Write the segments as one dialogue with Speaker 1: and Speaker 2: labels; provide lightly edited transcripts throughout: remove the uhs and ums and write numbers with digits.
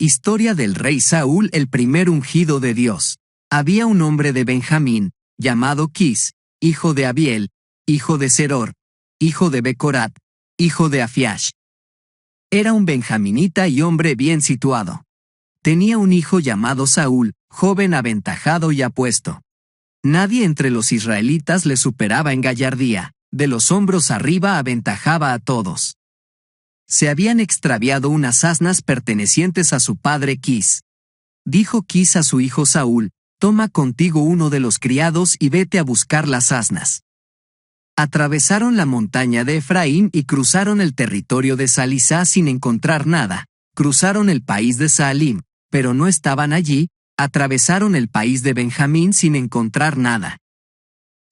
Speaker 1: Historia del rey Saúl, el primer ungido de Dios. Había un hombre de Benjamín, llamado Quis, hijo de Abiel, hijo de Seror, hijo de Becorat, hijo de Afiash. Era un benjaminita y hombre bien situado. Tenía un hijo llamado Saúl, joven aventajado y apuesto. Nadie entre los israelitas le superaba en gallardía, de los hombros arriba aventajaba a todos. Se habían extraviado unas asnas pertenecientes a su padre Quis. Dijo Quis a su hijo Saúl: toma contigo uno de los criados y vete a buscar las asnas. Atravesaron la montaña de Efraín y cruzaron el territorio de Salisá sin encontrar nada. Cruzaron el país de Saalim, pero no estaban allí. Atravesaron el país de Benjamín sin encontrar nada.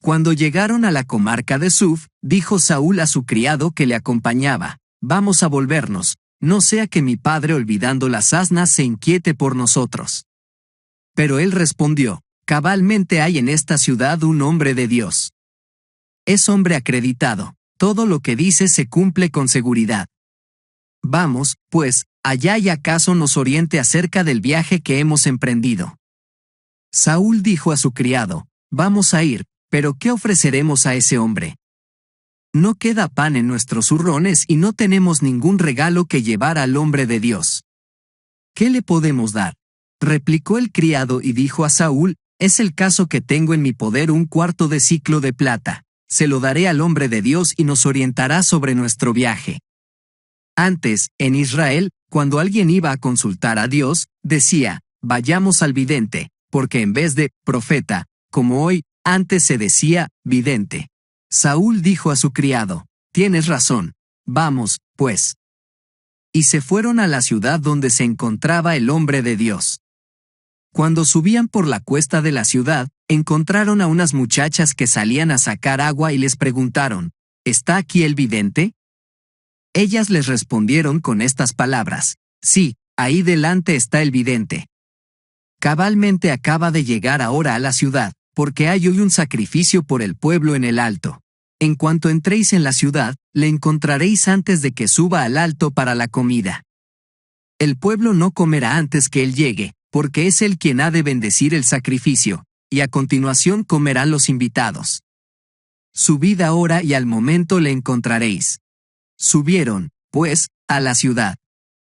Speaker 1: Cuando llegaron a la comarca de Suf, dijo Saúl a su criado que le acompañaba: vamos a volvernos, no sea que mi padre, olvidando las asnas, se inquiete por nosotros. Pero él respondió: cabalmente hay en esta ciudad un hombre de Dios. Es hombre acreditado, todo lo que dice se cumple con seguridad. Vamos, pues, allá y acaso nos oriente acerca del viaje que hemos emprendido. Saúl dijo a su criado: vamos a ir, pero ¿qué ofreceremos a ese hombre? No queda pan en nuestros zurrones y no tenemos ningún regalo que llevar al hombre de Dios. ¿Qué le podemos dar? Replicó el criado y dijo a Saúl: es el caso que tengo en mi poder un cuarto de siclo de plata. Se lo daré al hombre de Dios y nos orientará sobre nuestro viaje. Antes, en Israel, cuando alguien iba a consultar a Dios, decía: vayamos al vidente, porque en vez de profeta, como hoy, antes se decía vidente. Saúl dijo a su criado: tienes razón, vamos, pues. Y se fueron a la ciudad donde se encontraba el hombre de Dios. Cuando subían por la cuesta de la ciudad, encontraron a unas muchachas que salían a sacar agua y les preguntaron: ¿está aquí el vidente? Ellas les respondieron con estas palabras: sí, ahí delante está el vidente. Cabalmente acaba de llegar ahora a la ciudad, porque hay hoy un sacrificio por el pueblo en el alto. En cuanto entréis en la ciudad, le encontraréis antes de que suba al alto para la comida. El pueblo no comerá antes que él llegue, porque es él quien ha de bendecir el sacrificio, y a continuación comerán los invitados. Subid ahora y al momento le encontraréis. Subieron, pues, a la ciudad.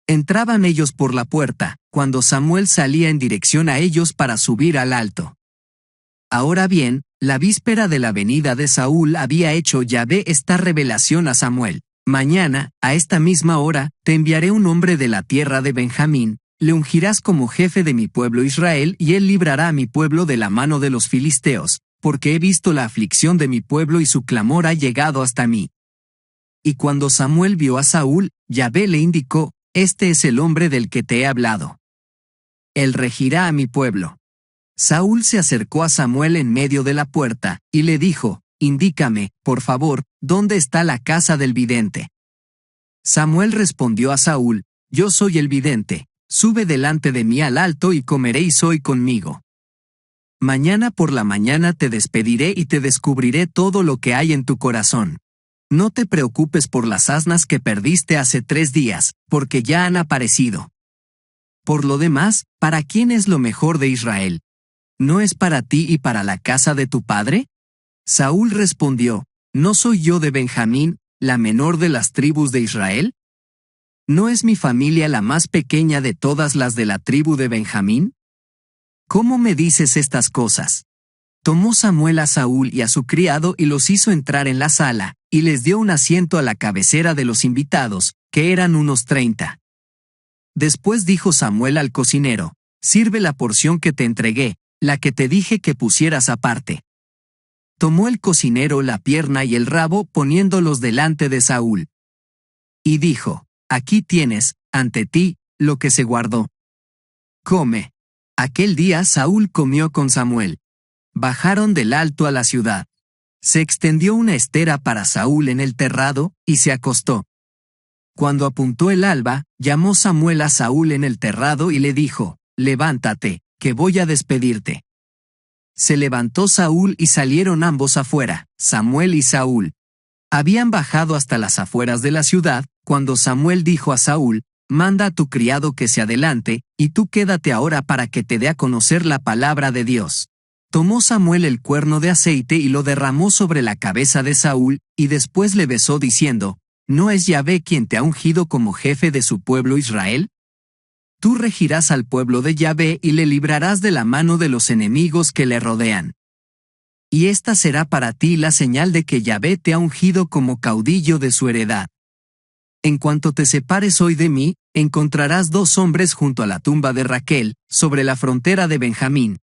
Speaker 1: Entraban ellos por la puerta, cuando Samuel salía en dirección a ellos para subir al alto. Ahora bien, la víspera de la venida de Saúl había hecho Yahvé esta revelación a Samuel: mañana, a esta misma hora, te enviaré un hombre de la tierra de Benjamín, le ungirás como jefe de mi pueblo Israel y él librará a mi pueblo de la mano de los filisteos, porque he visto la aflicción de mi pueblo y su clamor ha llegado hasta mí. Y cuando Samuel vio a Saúl, Yahvé le indicó: este es el hombre del que te he hablado. Él regirá a mi pueblo. Saúl se acercó a Samuel en medio de la puerta, y le dijo: indícame, por favor, ¿dónde está la casa del vidente? Samuel respondió a Saúl: yo soy el vidente, sube delante de mí al alto y comeréis hoy conmigo. Mañana por la mañana te despediré y te descubriré todo lo que hay en tu corazón. No te preocupes por las asnas que perdiste hace 3 días, porque ya han aparecido. Por lo demás, ¿para quién es lo mejor de Israel? ¿No es para ti y para la casa de tu padre? Saúl respondió: ¿no soy yo de Benjamín, la menor de las tribus de Israel? ¿No es mi familia la más pequeña de todas las de la tribu de Benjamín? ¿Cómo me dices estas cosas? Tomó Samuel a Saúl y a su criado y los hizo entrar en la sala, y les dio un asiento a la cabecera de los invitados, que eran unos 30. Después dijo Samuel al cocinero: sirve la porción que te entregué, la que te dije que pusieras aparte. Tomó el cocinero la pierna y el rabo poniéndolos delante de Saúl. Y dijo: aquí tienes, ante ti, lo que se guardó. Come. Aquel día Saúl comió con Samuel. Bajaron del alto a la ciudad. Se extendió una estera para Saúl en el terrado, y se acostó. Cuando apuntó el alba, llamó Samuel a Saúl en el terrado y le dijo: levántate, que voy a despedirte. Se levantó Saúl y salieron ambos afuera, Samuel y Saúl. Habían bajado hasta las afueras de la ciudad, cuando Samuel dijo a Saúl: manda a tu criado que se adelante, y tú quédate ahora para que te dé a conocer la palabra de Dios. Tomó Samuel el cuerno de aceite y lo derramó sobre la cabeza de Saúl, y después le besó diciendo, ¿no es Yahvé quien te ha ungido como jefe de su pueblo Israel? Tú regirás al pueblo de Yahvé y le librarás de la mano de los enemigos que le rodean. Y esta será para ti la señal de que Yahvé te ha ungido como caudillo de su heredad. En cuanto te separes hoy de mí, encontrarás 2 hombres junto a la tumba de Raquel, sobre la frontera de Benjamín.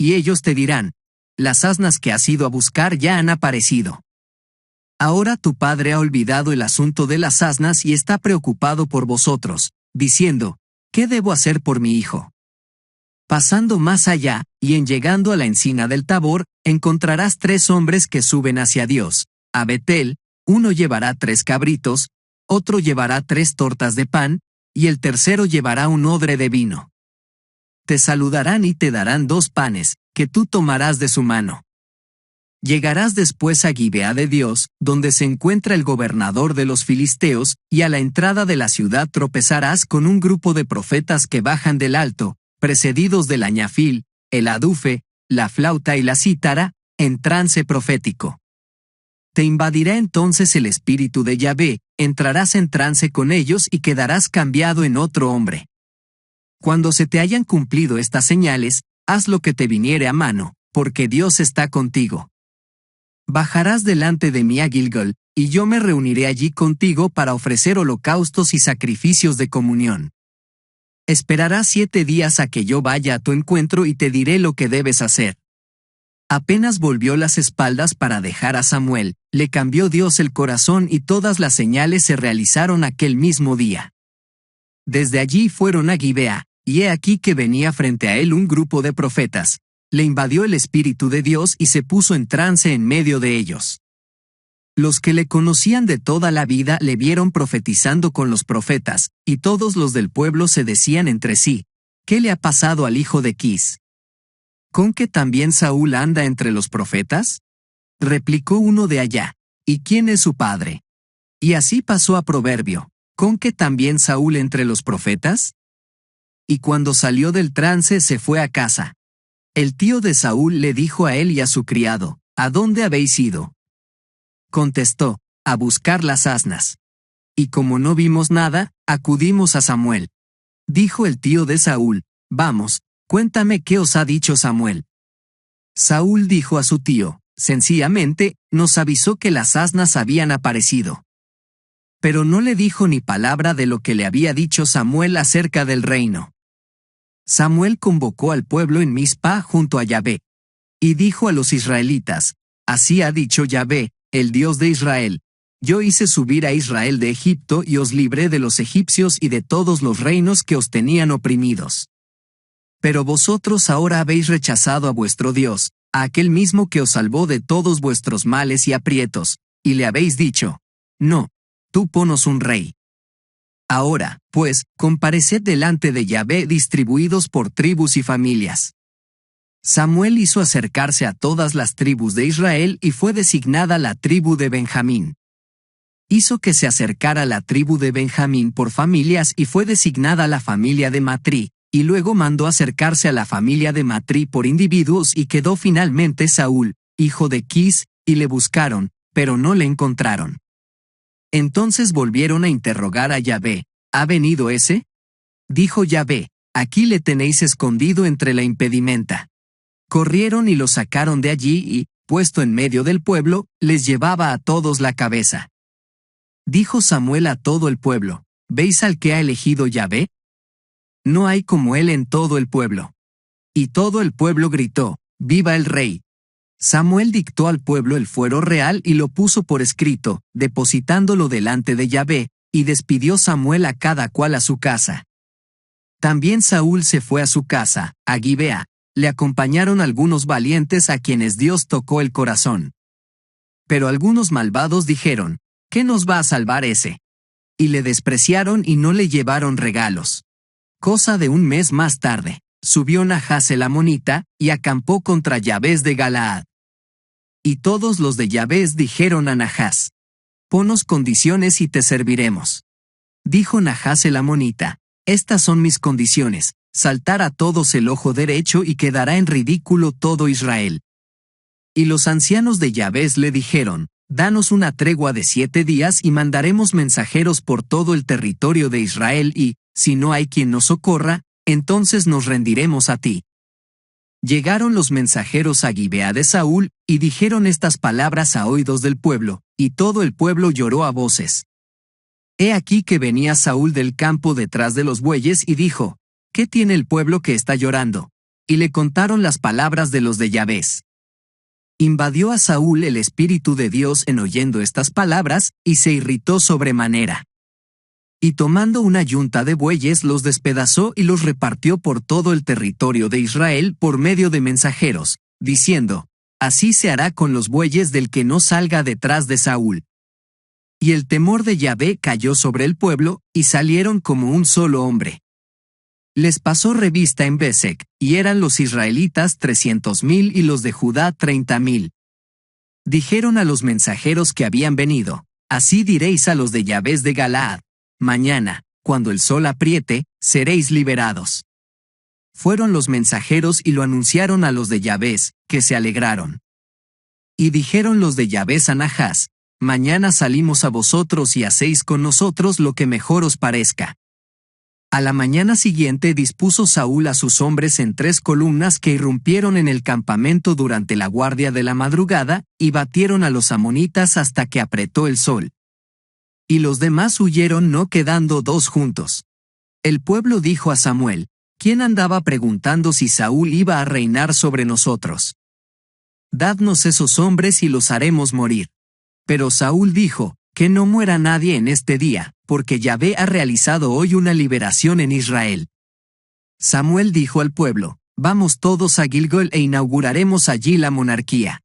Speaker 1: Y ellos te dirán, las asnas que has ido a buscar ya han aparecido. Ahora tu padre ha olvidado el asunto de las asnas y está preocupado por vosotros, diciendo, ¿qué debo hacer por mi hijo? Pasando más allá, y en llegando a la encina del Tabor, encontrarás 3 hombres que suben hacia Dios. A Betel, uno llevará 3 cabritos, otro llevará 3 tortas de pan, y el tercero llevará un odre de vino. Te saludarán y te darán 2 panes, que tú tomarás de su mano. Llegarás después a Gibeá de Dios, donde se encuentra el gobernador de los filisteos, y a la entrada de la ciudad tropezarás con un grupo de profetas que bajan del alto, precedidos del añafil, el adufe, la flauta y la cítara, en trance profético. Te invadirá entonces el espíritu de Yahvé, entrarás en trance con ellos y quedarás cambiado en otro hombre. Cuando se te hayan cumplido estas señales, haz lo que te viniere a mano, porque Dios está contigo. Bajarás delante de mí a Gilgal, y yo me reuniré allí contigo para ofrecer holocaustos y sacrificios de comunión. Esperarás 7 días a que yo vaya a tu encuentro y te diré lo que debes hacer. Apenas volvió las espaldas para dejar a Samuel, le cambió Dios el corazón y todas las señales se realizaron aquel mismo día. Desde allí fueron a Gibeá, y he aquí que venía frente a él un grupo de profetas. Le invadió el Espíritu de Dios y se puso en trance en medio de ellos. Los que le conocían de toda la vida le vieron profetizando con los profetas, y todos los del pueblo se decían entre sí, ¿qué le ha pasado al hijo de Quis? ¿Con que también Saúl anda entre los profetas? Replicó uno de allá, ¿y quién es su padre? Y así pasó a proverbio, ¿con que también Saúl entre los profetas? Y cuando salió del trance se fue a casa. El tío de Saúl le dijo a él y a su criado, ¿a dónde habéis ido? Contestó, a buscar las asnas. Y como no vimos nada, acudimos a Samuel. Dijo el tío de Saúl, vamos, cuéntame qué os ha dicho Samuel. Saúl dijo a su tío, sencillamente, nos avisó que las asnas habían aparecido. Pero no le dijo ni palabra de lo que le había dicho Samuel acerca del reino. Samuel convocó al pueblo en Mizpa junto a Yahvé. Y dijo a los israelitas, así ha dicho Yahvé, el Dios de Israel, yo hice subir a Israel de Egipto y os libré de los egipcios y de todos los reinos que os tenían oprimidos. Pero vosotros ahora habéis rechazado a vuestro Dios, a aquel mismo que os salvó de todos vuestros males y aprietos, y le habéis dicho, no, tú ponos un rey. Ahora, pues, compareced delante de Yahvé distribuidos por tribus y familias. Samuel hizo acercarse a todas las tribus de Israel y fue designada la tribu de Benjamín. Hizo que se acercara la tribu de Benjamín por familias y fue designada la familia de Matrí, y luego mandó acercarse a la familia de Matrí por individuos y quedó finalmente Saúl, hijo de Quis, y le buscaron, pero no le encontraron. Entonces volvieron a interrogar a Yahvé, ¿ha venido ese? Dijo Yahvé, aquí le tenéis escondido entre la impedimenta. Corrieron y lo sacaron de allí y, puesto en medio del pueblo, les llevaba a todos la cabeza. Dijo Samuel a todo el pueblo, ¿veis al que ha elegido Yahvé? No hay como él en todo el pueblo. Y todo el pueblo gritó, ¡viva el rey! Samuel dictó al pueblo el fuero real y lo puso por escrito, depositándolo delante de Yahvé, y despidió Samuel a cada cual a su casa. También Saúl se fue a su casa, a Gibeá. Le acompañaron algunos valientes a quienes Dios tocó el corazón. Pero algunos malvados dijeron, ¿qué nos va a salvar ese? Y le despreciaron y no le llevaron regalos. Cosa de un mes más tarde, subió Nahás el amonita, y acampó contra Yabés de Galaad. Y todos los de Yabés dijeron a Nahás, ponos condiciones y te serviremos. Dijo Nahás el amonita: estas son mis condiciones, saltar a todos el ojo derecho y quedará en ridículo todo Israel. Y los ancianos de Yabés le dijeron: danos una tregua de 7 días y mandaremos mensajeros por todo el territorio de Israel y, si no hay quien nos socorra, entonces nos rendiremos a ti. Llegaron los mensajeros a Gibea de Saúl, y dijeron estas palabras a oídos del pueblo, y todo el pueblo lloró a voces. He aquí que venía Saúl del campo detrás de los bueyes y dijo: ¿qué tiene el pueblo que está llorando? Y le contaron las palabras de los de Yabés. Invadió a Saúl el Espíritu de Dios en oyendo estas palabras, y se irritó sobremanera. Y tomando una yunta de bueyes los despedazó y los repartió por todo el territorio de Israel por medio de mensajeros, diciendo: así se hará con los bueyes del que no salga detrás de Saúl. Y el temor de Yahvé cayó sobre el pueblo, y salieron como un solo hombre. Les pasó revista en Besec, y eran los israelitas 300,000 y los de Judá 30,000. Dijeron a los mensajeros que habían venido: así diréis a los de Yabés de Galaad: mañana, cuando el sol apriete, seréis liberados. Fueron los mensajeros y lo anunciaron a los de Yabés, que se alegraron. Y dijeron los de Yabés a Nahás: mañana salimos a vosotros y hacéis con nosotros lo que mejor os parezca. A la mañana siguiente dispuso Saúl a sus hombres en 3 columnas que irrumpieron en el campamento durante la guardia de la madrugada, y batieron a los amonitas hasta que apretó el sol. Y los demás huyeron no quedando 2 juntos. El pueblo dijo a Samuel: ¿quién andaba preguntando si Saúl iba a reinar sobre nosotros? Dadnos esos hombres y los haremos morir. Pero Saúl dijo: que no muera nadie en este día, porque Yahvé ha realizado hoy una liberación en Israel. Samuel dijo al pueblo: vamos todos a Gilgal e inauguraremos allí la monarquía.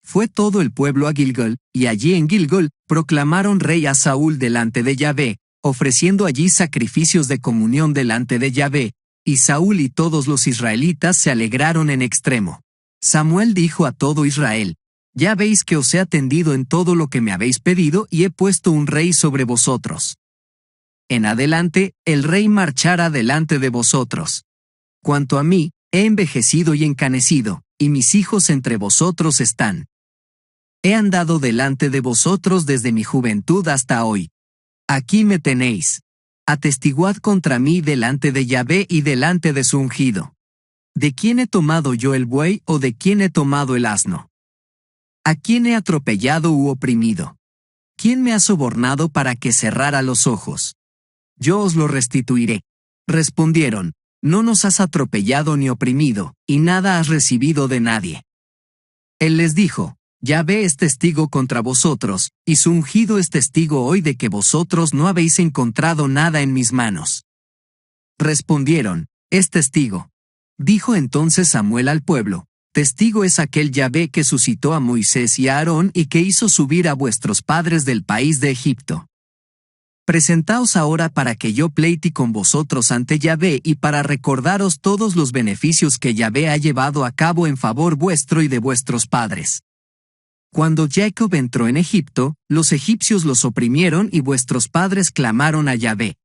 Speaker 1: Fue todo el pueblo a Gilgal, y allí en Gilgal proclamaron rey a Saúl delante de Yahvé, ofreciendo allí sacrificios de comunión delante de Yahvé, y Saúl y todos los israelitas se alegraron en extremo. Samuel dijo a todo Israel: ya veis que os he atendido en todo lo que me habéis pedido y he puesto un rey sobre vosotros. En adelante, el rey marchará delante de vosotros. Cuanto a mí, he envejecido y encanecido, y mis hijos entre vosotros están. He andado delante de vosotros desde mi juventud hasta hoy. Aquí me tenéis. Atestiguad contra mí delante de Yahvé y delante de su ungido. ¿De quién he tomado yo el buey o de quién he tomado el asno? ¿A quién he atropellado u oprimido? ¿Quién me ha sobornado para que cerrara los ojos? Yo os lo restituiré. Respondieron: no nos has atropellado ni oprimido, y nada has recibido de nadie. Él les dijo: Yahvé es testigo contra vosotros, y su ungido es testigo hoy de que vosotros no habéis encontrado nada en mis manos. Respondieron: es testigo. Dijo entonces Samuel al pueblo: testigo es aquel Yahvé que suscitó a Moisés y a Aarón y que hizo subir a vuestros padres del país de Egipto. Presentaos ahora para que yo pleite con vosotros ante Yahvé y para recordaros todos los beneficios que Yahvé ha llevado a cabo en favor vuestro y de vuestros padres. Cuando Jacob entró en Egipto, los egipcios los oprimieron y vuestros padres clamaron a Yahvé.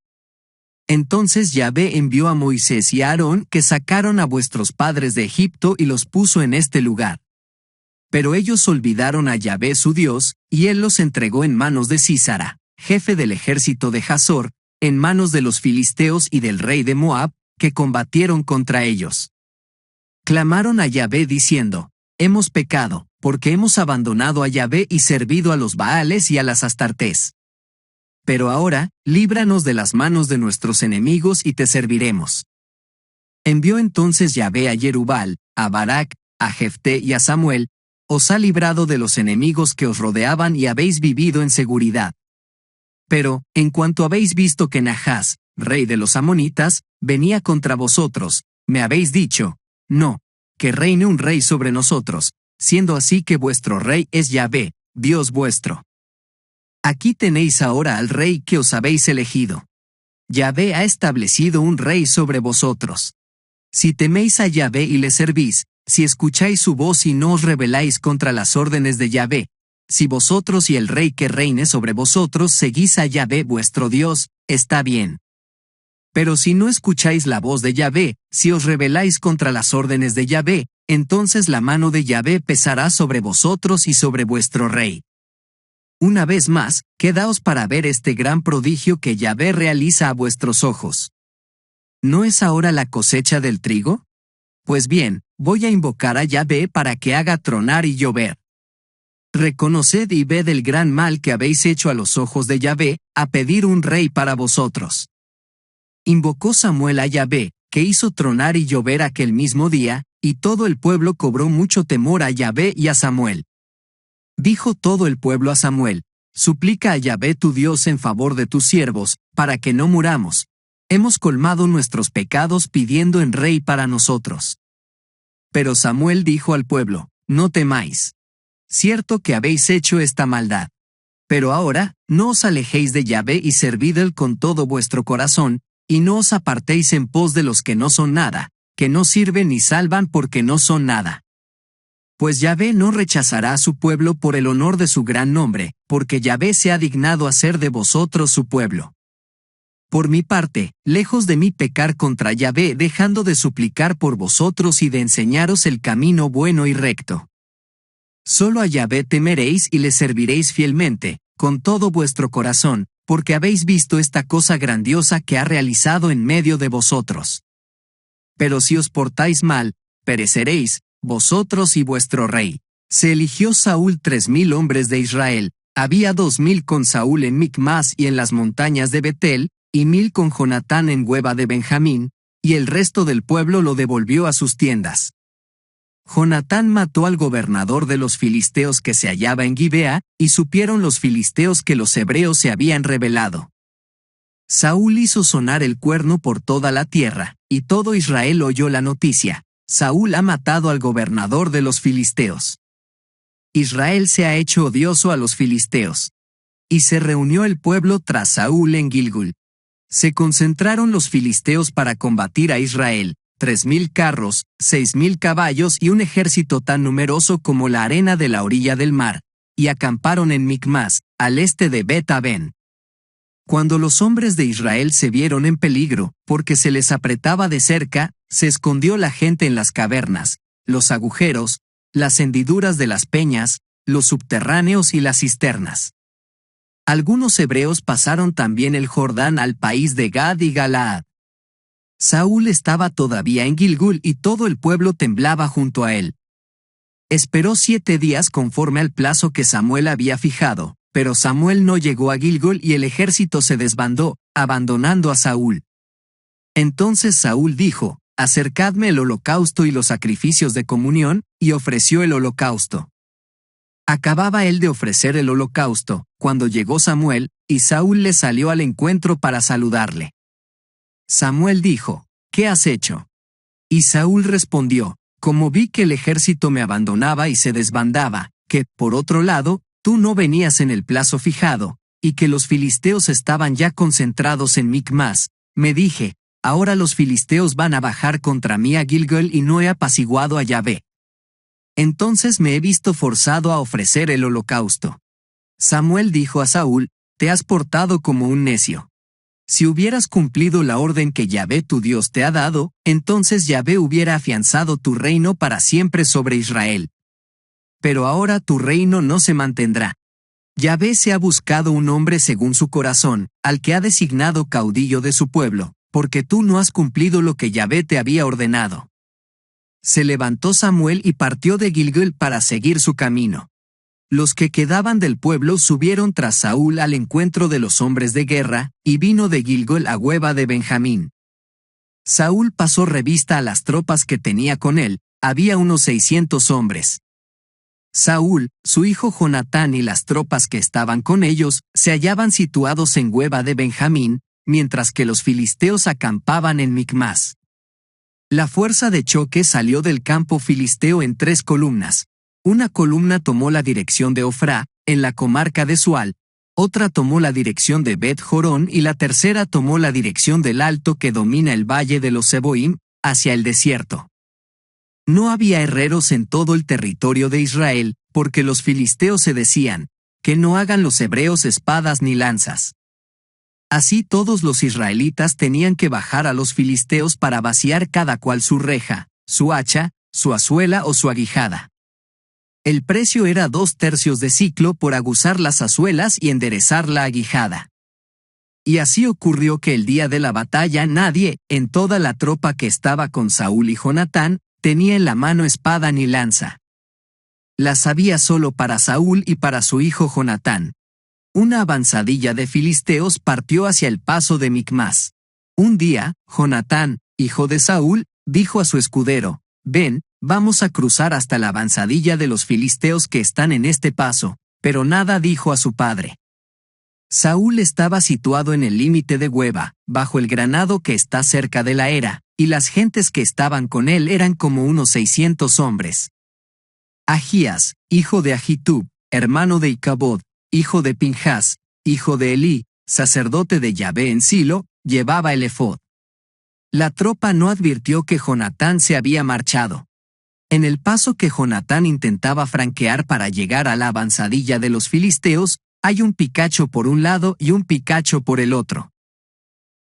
Speaker 1: Entonces Yahvé envió a Moisés y a Aarón que sacaron a vuestros padres de Egipto y los puso en este lugar. Pero ellos olvidaron a Yahvé su Dios, y él los entregó en manos de Sísara, jefe del ejército de Hazor, en manos de los filisteos y del rey de Moab, que combatieron contra ellos. Clamaron a Yahvé diciendo: hemos pecado, porque hemos abandonado a Yahvé y servido a los Baales y a las Astartés. Pero ahora, líbranos de las manos de nuestros enemigos y te serviremos. Envió entonces Yahvé a Jerubal, a Barak, a Jefté y a Samuel: os ha librado de los enemigos que os rodeaban y habéis vivido en seguridad. Pero, en cuanto habéis visto que Nahás, rey de los amonitas, venía contra vosotros, me habéis dicho: no, que reine un rey sobre nosotros, siendo así que vuestro rey es Yahvé, Dios vuestro. Aquí tenéis ahora al rey que os habéis elegido. Yahvé ha establecido un rey sobre vosotros. Si teméis a Yahvé y le servís, si escucháis su voz y no os rebeláis contra las órdenes de Yahvé, si vosotros y el rey que reine sobre vosotros seguís a Yahvé vuestro Dios, está bien. Pero si no escucháis la voz de Yahvé, si os rebeláis contra las órdenes de Yahvé, entonces la mano de Yahvé pesará sobre vosotros y sobre vuestro rey. Una vez más, quedaos para ver este gran prodigio que Yahvé realiza a vuestros ojos. ¿No es ahora la cosecha del trigo? Pues bien, voy a invocar a Yahvé para que haga tronar y llover. Reconoced y ved el gran mal que habéis hecho a los ojos de Yahvé, a pedir un rey para vosotros. Invocó Samuel a Yahvé, que hizo tronar y llover aquel mismo día, y todo el pueblo cobró mucho temor a Yahvé y a Samuel. Dijo todo el pueblo a Samuel: suplica a Yahvé tu Dios en favor de tus siervos, para que no muramos. Hemos colmado nuestros pecados pidiendo en rey para nosotros. Pero Samuel dijo al pueblo: no temáis. Cierto que habéis hecho esta maldad. Pero ahora, no os alejéis de Yahvé y servidle con todo vuestro corazón, y no os apartéis en pos de los que no son nada, que no sirven ni salvan porque no son nada. Pues Yahvé no rechazará a su pueblo por el honor de su gran nombre, porque Yahvé se ha dignado hacer de vosotros su pueblo. Por mi parte, lejos de mí pecar contra Yahvé, dejando de suplicar por vosotros y de enseñaros el camino bueno y recto. Solo a Yahvé temeréis y le serviréis fielmente, con todo vuestro corazón, porque habéis visto esta cosa grandiosa que ha realizado en medio de vosotros. Pero si os portáis mal, pereceréis, vosotros y vuestro rey. Se eligió Saúl 3000 hombres de Israel, había 2000 con Saúl en Micmas y en las montañas de Betel, y 1000 con Jonatán en Geba de Benjamín, y el resto del pueblo lo devolvió a sus tiendas. Jonatán mató al gobernador de los filisteos que se hallaba en Gibea, y supieron los filisteos que los hebreos se habían rebelado. Saúl hizo sonar el cuerno por toda la tierra, y todo Israel oyó la noticia: Saúl ha matado al gobernador de los filisteos. Israel se ha hecho odioso a los filisteos. Y se reunió el pueblo tras Saúl en Gilgal. Se concentraron los filisteos para combatir a Israel, 3000 carros, 6000 caballos y un ejército tan numeroso como la arena de la orilla del mar, y acamparon en Micmas, al este de Bet-Aven. Cuando los hombres de Israel se vieron en peligro, porque se les apretaba de cerca, se escondió la gente en las cavernas, los agujeros, las hendiduras de las peñas, los subterráneos y las cisternas. Algunos hebreos pasaron también el Jordán al país de Gad y Galaad. Saúl estaba todavía en Gilgal y todo el pueblo temblaba junto a él. Esperó 7 días conforme al plazo que Samuel había fijado, pero Samuel no llegó a Gilgal y el ejército se desbandó, abandonando a Saúl. Entonces Saúl dijo: acercadme el holocausto y los sacrificios de comunión, y ofreció el holocausto. Acababa él de ofrecer el holocausto, cuando llegó Samuel, y Saúl le salió al encuentro para saludarle. Samuel dijo: ¿qué has hecho? Y Saúl respondió: como vi que el ejército me abandonaba y se desbandaba, que, por otro lado, tú no venías en el plazo fijado, y que los filisteos estaban ya concentrados en Micmas, me dije: ahora los filisteos van a bajar contra mí a Gilgal y no he apaciguado a Yahvé. Entonces me he visto forzado a ofrecer el holocausto. Samuel dijo a Saúl: te has portado como un necio. Si hubieras cumplido la orden que Yahvé tu Dios te ha dado, entonces Yahvé hubiera afianzado tu reino para siempre sobre Israel. Pero ahora tu reino no se mantendrá. Yahvé se ha buscado un hombre según su corazón, al que ha designado caudillo de su pueblo, porque tú no has cumplido lo que Yahvé te había ordenado. Se levantó Samuel y partió de Gilgal para seguir su camino. Los que quedaban del pueblo subieron tras Saúl al encuentro de los hombres de guerra, y vino de Gilgal a Geba de Benjamín. Saúl pasó revista a las tropas que tenía con él, había unos 600 hombres. Saúl, su hijo Jonatán y las tropas que estaban con ellos, se hallaban situados en Geba de Benjamín, mientras que los filisteos acampaban en Micmas. La fuerza de choque salió del campo filisteo en 3 columnas. Una columna tomó la dirección de Ofrá, en la comarca de Sual, otra tomó la dirección de Bet-Jorón y la tercera tomó la dirección del alto que domina el valle de los Seboim, hacia el desierto. No había herreros en todo el territorio de Israel, porque los filisteos se decían, que no hagan los hebreos espadas ni lanzas. Así todos los israelitas tenían que bajar a los filisteos para vaciar cada cual su reja, su hacha, su azuela o su aguijada. El precio era 2/3 de siclo por aguzar las azuelas y enderezar la aguijada. Y así ocurrió que el día de la batalla nadie, en toda la tropa que estaba con Saúl y Jonatán, tenía en la mano espada ni lanza. Las había solo para Saúl y para su hijo Jonatán. Una avanzadilla de filisteos partió hacia el paso de Micmas. Un día, Jonatán, hijo de Saúl, dijo a su escudero, «Ven, vamos a cruzar hasta la avanzadilla de los filisteos que están en este paso», pero nada dijo a su padre. Saúl estaba situado en el límite de Geba, bajo el granado que está cerca de la era, y las gentes que estaban con él eran como unos 600 hombres. Ahías, hijo de Ahitub, hermano de Icabod, hijo de Pinjas, hijo de Elí, sacerdote de Yahvé en Silo, llevaba el efod. La tropa no advirtió que Jonatán se había marchado. En el paso que Jonatán intentaba franquear para llegar a la avanzadilla de los filisteos, hay un picacho por un lado y un picacho por el otro.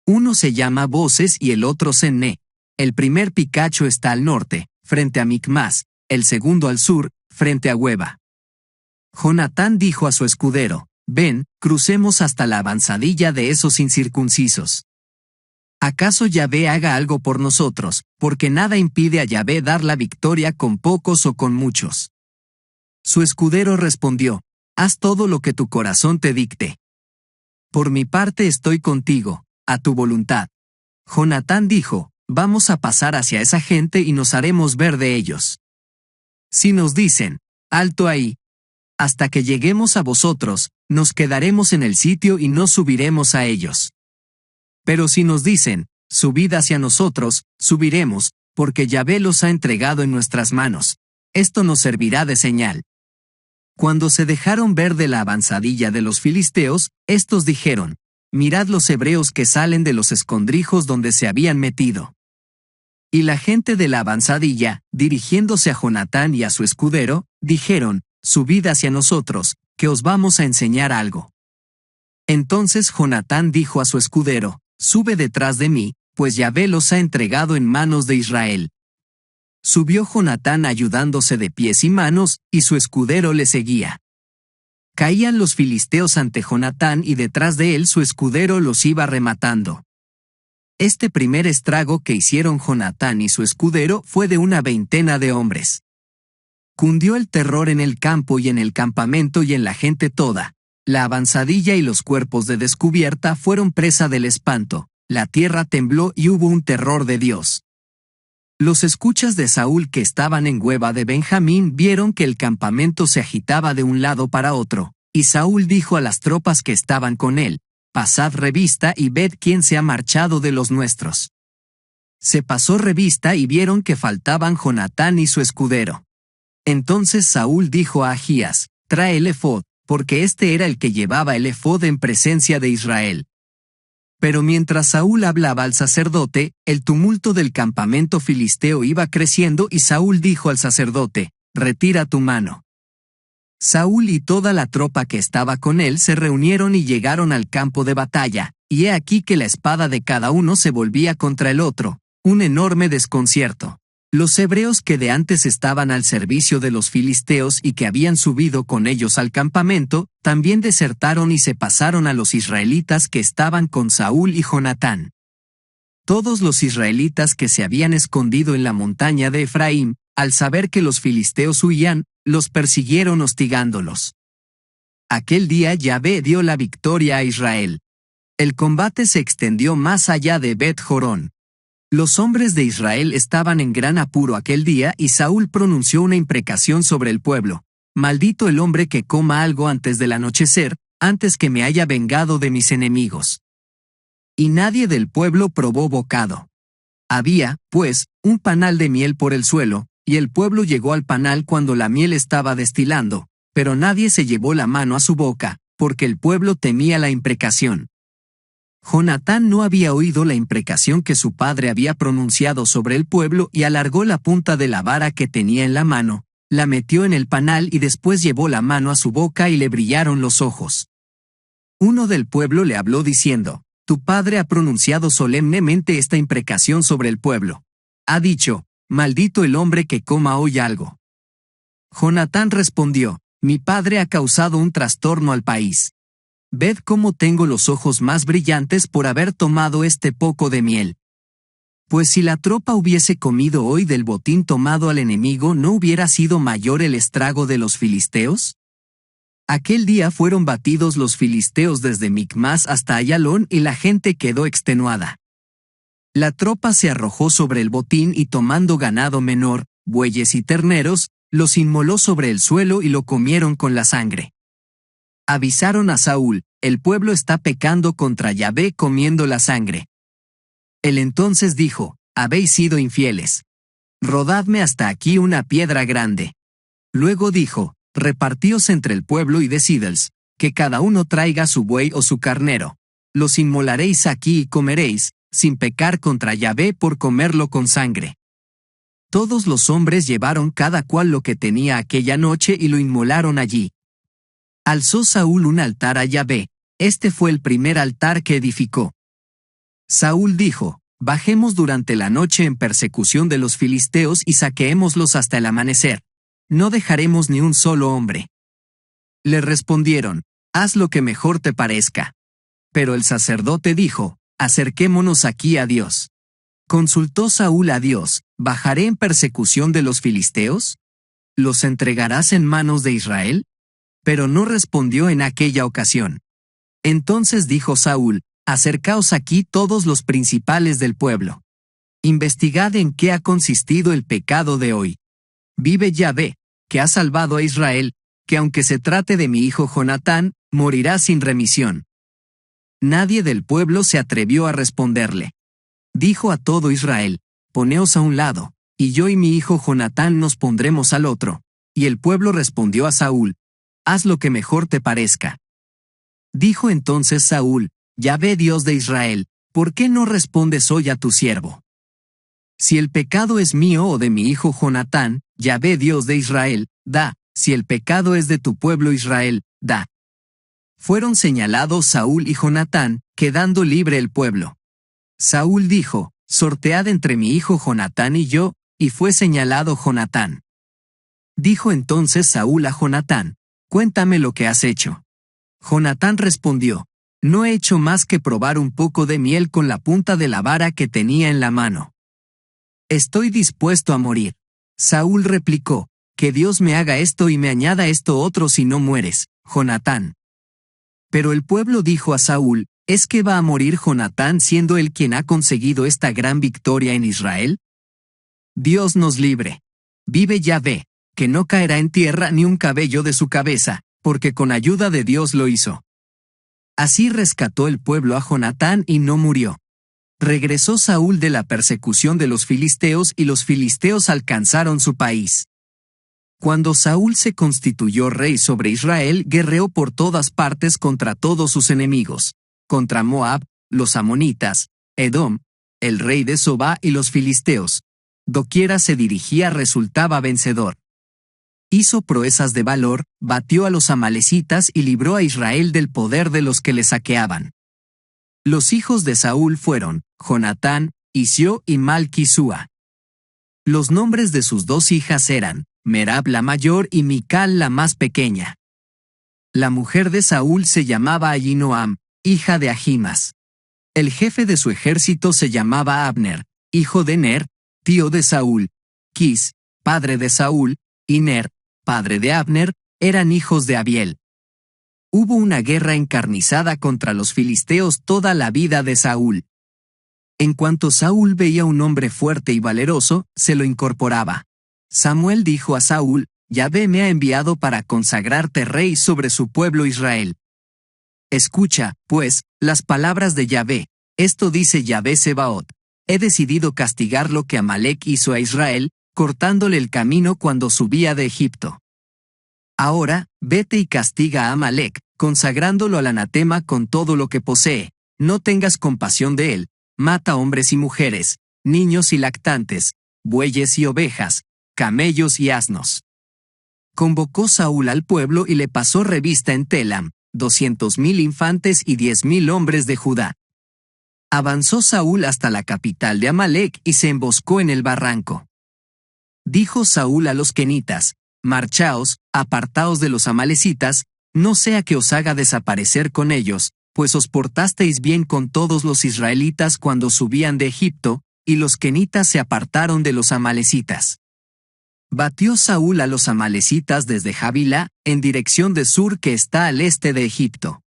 Speaker 1: Uno se llama Boses y el otro Senné. El primer picacho está al norte, frente a Micmas, el segundo al sur, frente a Geba. Jonatán dijo a su escudero, «Ven, crucemos hasta la avanzadilla de esos incircuncisos. ¿Acaso Yahvé haga algo por nosotros, porque nada impide a Yahvé dar la victoria con pocos o con muchos?» Su escudero respondió, «Haz todo lo que tu corazón te dicte. Por mi parte estoy contigo, a tu voluntad». Jonatán dijo, «Vamos a pasar hacia esa gente y nos haremos ver de ellos. Si nos dicen, alto ahí, hasta que lleguemos a vosotros, nos quedaremos en el sitio y no subiremos a ellos. Pero si nos dicen, subid hacia nosotros, subiremos, porque Yahvé los ha entregado en nuestras manos. Esto nos servirá de señal». Cuando se dejaron ver de la avanzadilla de los filisteos, estos dijeron, «Mirad los hebreos que salen de los escondrijos donde se habían metido». Y la gente de la avanzadilla, dirigiéndose a Jonatán y a su escudero, dijeron, «Subid hacia nosotros, que os vamos a enseñar algo». Entonces Jonatán dijo a su escudero, «Sube detrás de mí, pues Yahvé los ha entregado en manos de Israel». Subió Jonatán ayudándose de pies y manos, y su escudero le seguía. Caían los filisteos ante Jonatán y detrás de él su escudero los iba rematando. Este primer estrago que hicieron Jonatán y su escudero fue de una 20 de hombres. Cundió el terror en el campo y en el campamento y en la gente toda. La avanzadilla y los cuerpos de descubierta fueron presa del espanto, la tierra tembló y hubo un terror de Dios. Los escuchas de Saúl que estaban en Geba de Benjamín vieron que el campamento se agitaba de un lado para otro, y Saúl dijo a las tropas que estaban con él, «Pasad revista y ved quién se ha marchado de los nuestros». Se pasó revista y vieron que faltaban Jonatán y su escudero. Entonces Saúl dijo a Ahías, «Trae el efod», porque este era el que llevaba el efod en presencia de Israel. Pero mientras Saúl hablaba al sacerdote, el tumulto del campamento filisteo iba creciendo y Saúl dijo al sacerdote, «Retira tu mano». Saúl y toda la tropa que estaba con él se reunieron y llegaron al campo de batalla, y he aquí que la espada de cada uno se volvía contra el otro, un enorme desconcierto. Los hebreos que de antes estaban al servicio de los filisteos y que habían subido con ellos al campamento, también desertaron y se pasaron a los israelitas que estaban con Saúl y Jonatán. Todos los israelitas que se habían escondido en la montaña de Efraín, al saber que los filisteos huían, los persiguieron hostigándolos. Aquel día Yahvé dio la victoria a Israel. El combate se extendió más allá de Bet-Jorón. Los hombres de Israel estaban en gran apuro aquel día y Saúl pronunció una imprecación sobre el pueblo. «Maldito el hombre que coma algo antes del anochecer, antes que me haya vengado de mis enemigos». Y nadie del pueblo probó bocado. Había, pues, un panal de miel por el suelo, y el pueblo llegó al panal cuando la miel estaba destilando, pero nadie se llevó la mano a su boca, porque el pueblo temía la imprecación. Jonatán no había oído la imprecación que su padre había pronunciado sobre el pueblo y alargó la punta de la vara que tenía en la mano, la metió en el panal y después llevó la mano a su boca y le brillaron los ojos. Uno del pueblo le habló diciendo: «Tu padre ha pronunciado solemnemente esta imprecación sobre el pueblo. Ha dicho: maldito el hombre que coma hoy algo». Jonatán respondió: «Mi padre ha causado un trastorno al país. Ved cómo tengo los ojos más brillantes por haber tomado este poco de miel. Pues si la tropa hubiese comido hoy del botín tomado al enemigo, ¿no hubiera sido mayor el estrago de los filisteos?». Aquel día fueron batidos los filisteos desde Micmas hasta Ayalón y la gente quedó extenuada. La tropa se arrojó sobre el botín y tomando ganado menor, bueyes y terneros, los inmoló sobre el suelo y lo comieron con la sangre. Avisaron a Saúl: «El pueblo está pecando contra Yahvé comiendo la sangre». Él entonces dijo: «Habéis sido infieles. Rodadme hasta aquí una piedra grande». Luego dijo: «Repartíos entre el pueblo y decídeis, que cada uno traiga su buey o su carnero. Los inmolaréis aquí y comeréis, sin pecar contra Yahvé por comerlo con sangre». Todos los hombres llevaron cada cual lo que tenía aquella noche y lo inmolaron allí. Alzó Saúl un altar a Yahvé. Este fue el primer altar que edificó. Saúl dijo: «Bajemos durante la noche en persecución de los filisteos y saquémoslos hasta el amanecer. No dejaremos ni un solo hombre». Le respondieron: «Haz lo que mejor te parezca». Pero el sacerdote dijo: «Acerquémonos aquí a Dios». Consultó Saúl a Dios: «¿Bajaré en persecución de los filisteos? ¿Los entregarás en manos de Israel?». Pero no respondió en aquella ocasión. Entonces dijo Saúl: «Acercaos aquí todos los principales del pueblo. Investigad en qué ha consistido el pecado de hoy. Vive Yahvé, que ha salvado a Israel, que aunque se trate de mi hijo Jonatán, morirá sin remisión». Nadie del pueblo se atrevió a responderle. Dijo a todo Israel: «Poneos a un lado, y yo y mi hijo Jonatán nos pondremos al otro». Y el pueblo respondió a Saúl: «Haz lo que mejor te parezca». Dijo entonces Saúl: «Yahvé Dios de Israel, ¿por qué no respondes hoy a tu siervo? Si el pecado es mío o de mi hijo Jonatán, Yahvé Dios de Israel, da; si el pecado es de tu pueblo Israel, da». Fueron señalados Saúl y Jonatán, quedando libre el pueblo. Saúl dijo: «Sortead entre mi hijo Jonatán y yo», y fue señalado Jonatán. Dijo entonces Saúl a Jonatán: «Cuéntame lo que has hecho». Jonatán respondió: «No he hecho más que probar un poco de miel con la punta de la vara que tenía en la mano. Estoy dispuesto a morir». Saúl replicó: «Que Dios me haga esto y me añada esto otro si no mueres, Jonatán». Pero el pueblo dijo a Saúl: ¿Es que va a morir Jonatán siendo él quien ha conseguido esta gran victoria en Israel? Dios nos libre. Vive Yahvé, que no caerá en tierra ni un cabello de su cabeza, porque con ayuda de Dios lo hizo». Así rescató el pueblo a Jonatán y no murió. Regresó Saúl de la persecución de los filisteos y los filisteos alcanzaron su país. Cuando Saúl se constituyó rey sobre Israel, guerreó por todas partes contra todos sus enemigos, contra Moab, los amonitas, Edom, el rey de Sobá y los filisteos. Doquiera se dirigía resultaba vencedor. Hizo proezas de valor, batió a los amalecitas y libró a Israel del poder de los que le saqueaban. Los hijos de Saúl fueron Jonatán, Isio y Malquisúa. Los nombres de sus dos hijas eran Merab la mayor y Mical la más pequeña. La mujer de Saúl se llamaba Ahinoam, hija de Ahimas. El jefe de su ejército se llamaba Abner, hijo de Ner, tío de Saúl. Quis, padre de Saúl, y Ner, padre de Abner, eran hijos de Abiel. Hubo una guerra encarnizada contra los filisteos toda la vida de Saúl. En cuanto Saúl veía un hombre fuerte y valeroso, se lo incorporaba. Samuel dijo a Saúl: «Yahvé me ha enviado para consagrarte rey sobre su pueblo Israel. Escucha, pues, las palabras de Yahvé. Esto dice Yahvé Sebaot: he decidido castigar lo que Amalec hizo a Israel, cortándole el camino cuando subía de Egipto. Ahora, vete y castiga a Amalec, consagrándolo al anatema con todo lo que posee. no tengas compasión de él, mata hombres y mujeres, niños y lactantes, bueyes y ovejas, camellos y asnos. Convocó Saúl al pueblo y le pasó revista en Telam, 200,000 infantes y 10,000 hombres de Judá. Avanzó Saúl hasta la capital de Amalec y se emboscó en el barranco. Dijo Saúl a los quenitas: marchaos, apartaos de los amalecitas, no sea que os haga desaparecer con ellos, pues os portasteis bien con todos los israelitas cuando subían de Egipto, y los quenitas se apartaron de los amalecitas. Batió Saúl a los amalecitas desde Havilá, en dirección de Sur que está al este de Egipto.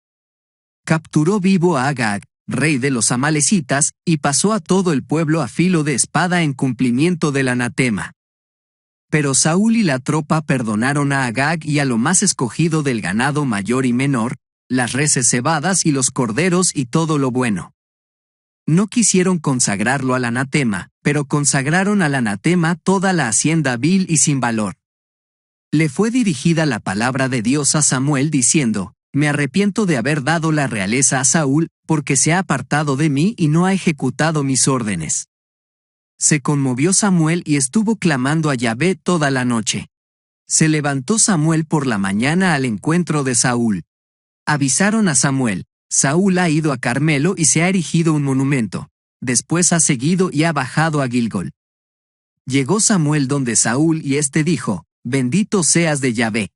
Speaker 1: Capturó vivo a Agag, rey de los amalecitas, y pasó a todo el pueblo a filo de espada en cumplimiento del anatema. Pero Saúl y la tropa perdonaron a Agag y a lo más escogido del ganado mayor y menor, las reses cebadas y los corderos y todo lo bueno. No quisieron consagrarlo al anatema, pero consagraron al anatema toda la hacienda vil y sin valor. Le fue dirigida la palabra de Dios a Samuel diciendo: me arrepiento de haber dado la realeza a Saúl, porque se ha apartado de mí y no ha ejecutado mis órdenes. Se conmovió Samuel y estuvo clamando a Yahvé toda la noche. Se levantó Samuel por la mañana al encuentro de Saúl. Avisaron a Samuel: Saúl ha ido a Carmelo y se ha erigido un monumento. Después ha seguido y ha bajado a Gilgal. Llegó Samuel donde Saúl y éste dijo: bendito seas de Yahvé.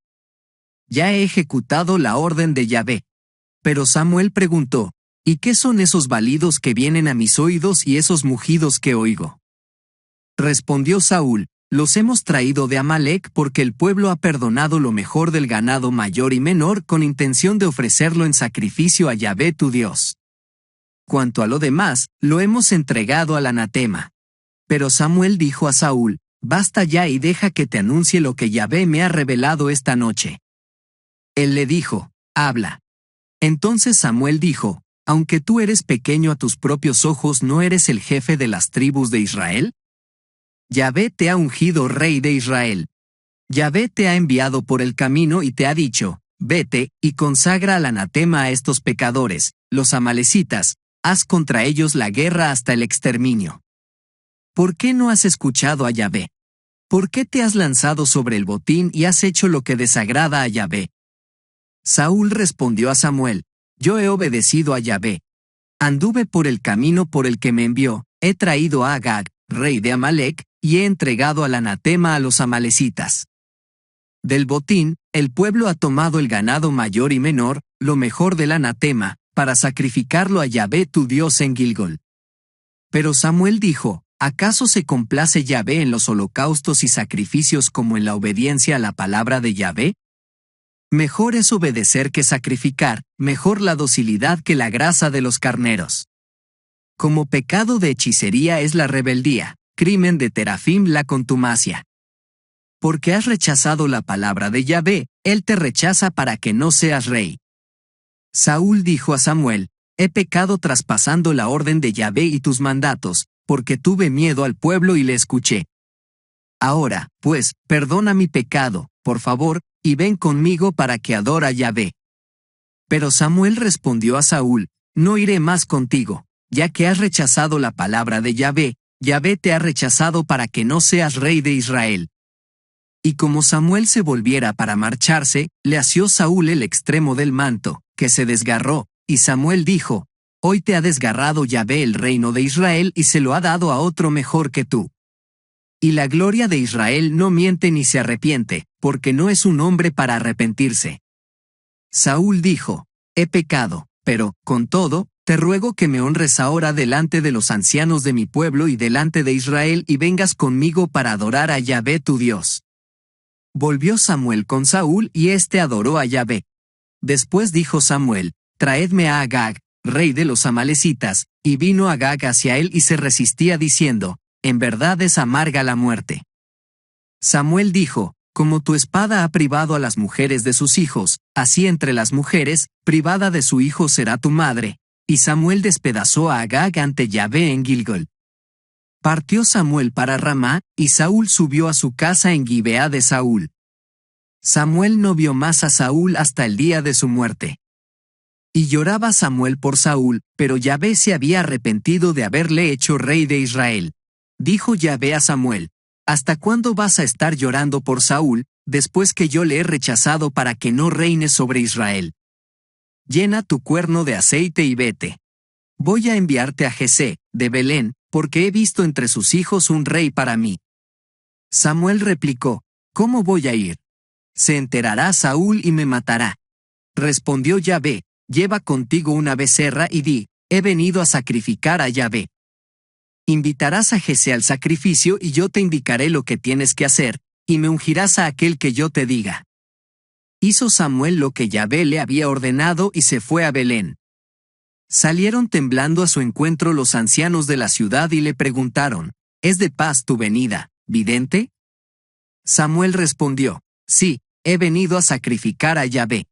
Speaker 1: Ya he ejecutado la orden de Yahvé. Pero Samuel preguntó: ¿y qué son esos balidos que vienen a mis oídos y esos mugidos que oigo? Respondió Saúl: los hemos traído de Amalec porque el pueblo ha perdonado lo mejor del ganado mayor y menor con intención de ofrecerlo en sacrificio a Yahvé tu Dios. Cuanto a lo demás, lo hemos entregado al anatema. Pero Samuel dijo a Saúl: basta ya y deja que te anuncie lo que Yahvé me ha revelado esta noche. Él le dijo: habla. Entonces Samuel dijo: aunque tú eres pequeño a tus propios ojos, ¿no eres el jefe de las tribus de Israel? Yahvé te ha ungido rey de Israel. Yahvé te ha enviado por el camino y te ha dicho: vete, y consagra al anatema a estos pecadores, los amalecitas, haz contra ellos la guerra hasta el exterminio. ¿Por qué no has escuchado a Yahvé? ¿Por qué te has lanzado sobre el botín y has hecho lo que desagrada a Yahvé? Saúl respondió a Samuel: yo he obedecido a Yahvé. Anduve por el camino por el que me envió, he traído a Agag, rey de Amalec, y he entregado al anatema a los amalecitas. Del botín, el pueblo ha tomado el ganado mayor y menor, lo mejor del anatema, para sacrificarlo a Yahvé tu Dios en Gilgal. Pero Samuel dijo: ¿acaso se complace Yahvé en los holocaustos y sacrificios como en la obediencia a la palabra de Yahvé? Mejor es obedecer que sacrificar, mejor la docilidad que la grasa de los carneros. Como pecado de hechicería es la rebeldía, crimen de terafim la contumacia. Porque has rechazado la palabra de Yahvé, él te rechaza para que no seas rey. Saúl dijo a Samuel: he pecado traspasando la orden de Yahvé y tus mandatos, porque tuve miedo al pueblo y le escuché. Ahora, pues, perdona mi pecado, por favor, y ven conmigo para que adore a Yahvé. Pero Samuel respondió a Saúl: no iré más contigo, ya que has rechazado la palabra de Yahvé, Yahvé te ha rechazado para que no seas rey de Israel. Y como Samuel se volviera para marcharse, le asió Saúl el extremo del manto, que se desgarró, y Samuel dijo: hoy te ha desgarrado Yahvé el reino de Israel y se lo ha dado a otro mejor que tú. Y la gloria de Israel no miente ni se arrepiente, porque no es un hombre para arrepentirse. Saúl dijo: he pecado, pero, con todo, te ruego que me honres ahora delante de los ancianos de mi pueblo y delante de Israel y vengas conmigo para adorar a Yahvé tu Dios. Volvió Samuel con Saúl y éste adoró a Yahvé. Después dijo Samuel: traedme a Agag, rey de los amalecitas, y vino Agag hacia él y se resistía diciendo: en verdad es amarga la muerte. Samuel dijo: como tu espada ha privado a las mujeres de sus hijos, así entre las mujeres, privada de su hijo será tu madre. Y Samuel despedazó a Agag ante Yahvé en Gilgal. Partió Samuel para Ramá, y Saúl subió a su casa en Gibeá de Saúl. Samuel no vio más a Saúl hasta el día de su muerte. Y lloraba Samuel por Saúl, pero Yahvé se había arrepentido de haberle hecho rey de Israel. Dijo Yahvé a Samuel: ¿Hasta cuándo vas a estar llorando por Saúl, después que yo le he rechazado para que no reine sobre Israel? Llena tu cuerno de aceite y vete. Voy a enviarte a Jesé, de Belén, porque he visto entre sus hijos un rey para mí. Samuel replicó: ¿Cómo voy a ir? Se enterará Saúl y me matará. Respondió Yahvé: Lleva contigo una becerra y di: he venido a sacrificar a Yahvé. Invitarás a Jesé al sacrificio y yo te indicaré lo que tienes que hacer, y me ungirás a aquel que yo te diga. Hizo Samuel lo que Yahvé le había ordenado y se fue a Belén. Salieron temblando a su encuentro los ancianos de la ciudad y le preguntaron: ¿Es de paz tu venida, vidente? Samuel respondió: Sí, he venido a sacrificar a Yahvé.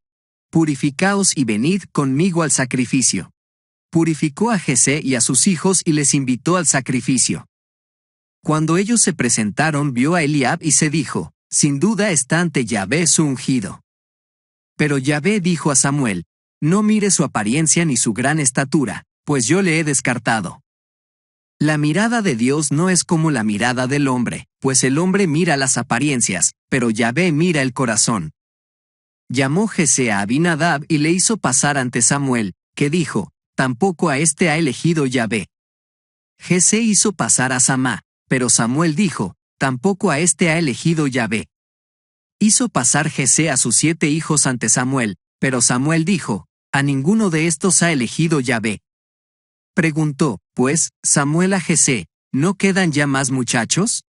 Speaker 1: Purificaos y venid conmigo al sacrificio. Purificó a Jesé y a sus hijos y les invitó al sacrificio. Cuando ellos se presentaron, vio a Eliab y se dijo: Sin duda está ante Yahvé su ungido. Pero Yahvé dijo a Samuel: No mire su apariencia ni su gran estatura, pues yo le he descartado. La mirada de Dios no es como la mirada del hombre, pues el hombre mira las apariencias, pero Yahvé mira el corazón. Llamó Jesé a Abinadab y le hizo pasar ante Samuel, que dijo: Tampoco a este ha elegido Yahvé. Jesé hizo pasar a Samá, pero Samuel dijo: Tampoco a este ha elegido Yahvé. Hizo pasar Jesé a sus 7 hijos ante Samuel, pero Samuel dijo: A ninguno de estos ha elegido Yahvé. Preguntó, pues, Samuel a Jesé: ¿No quedan ya más muchachos?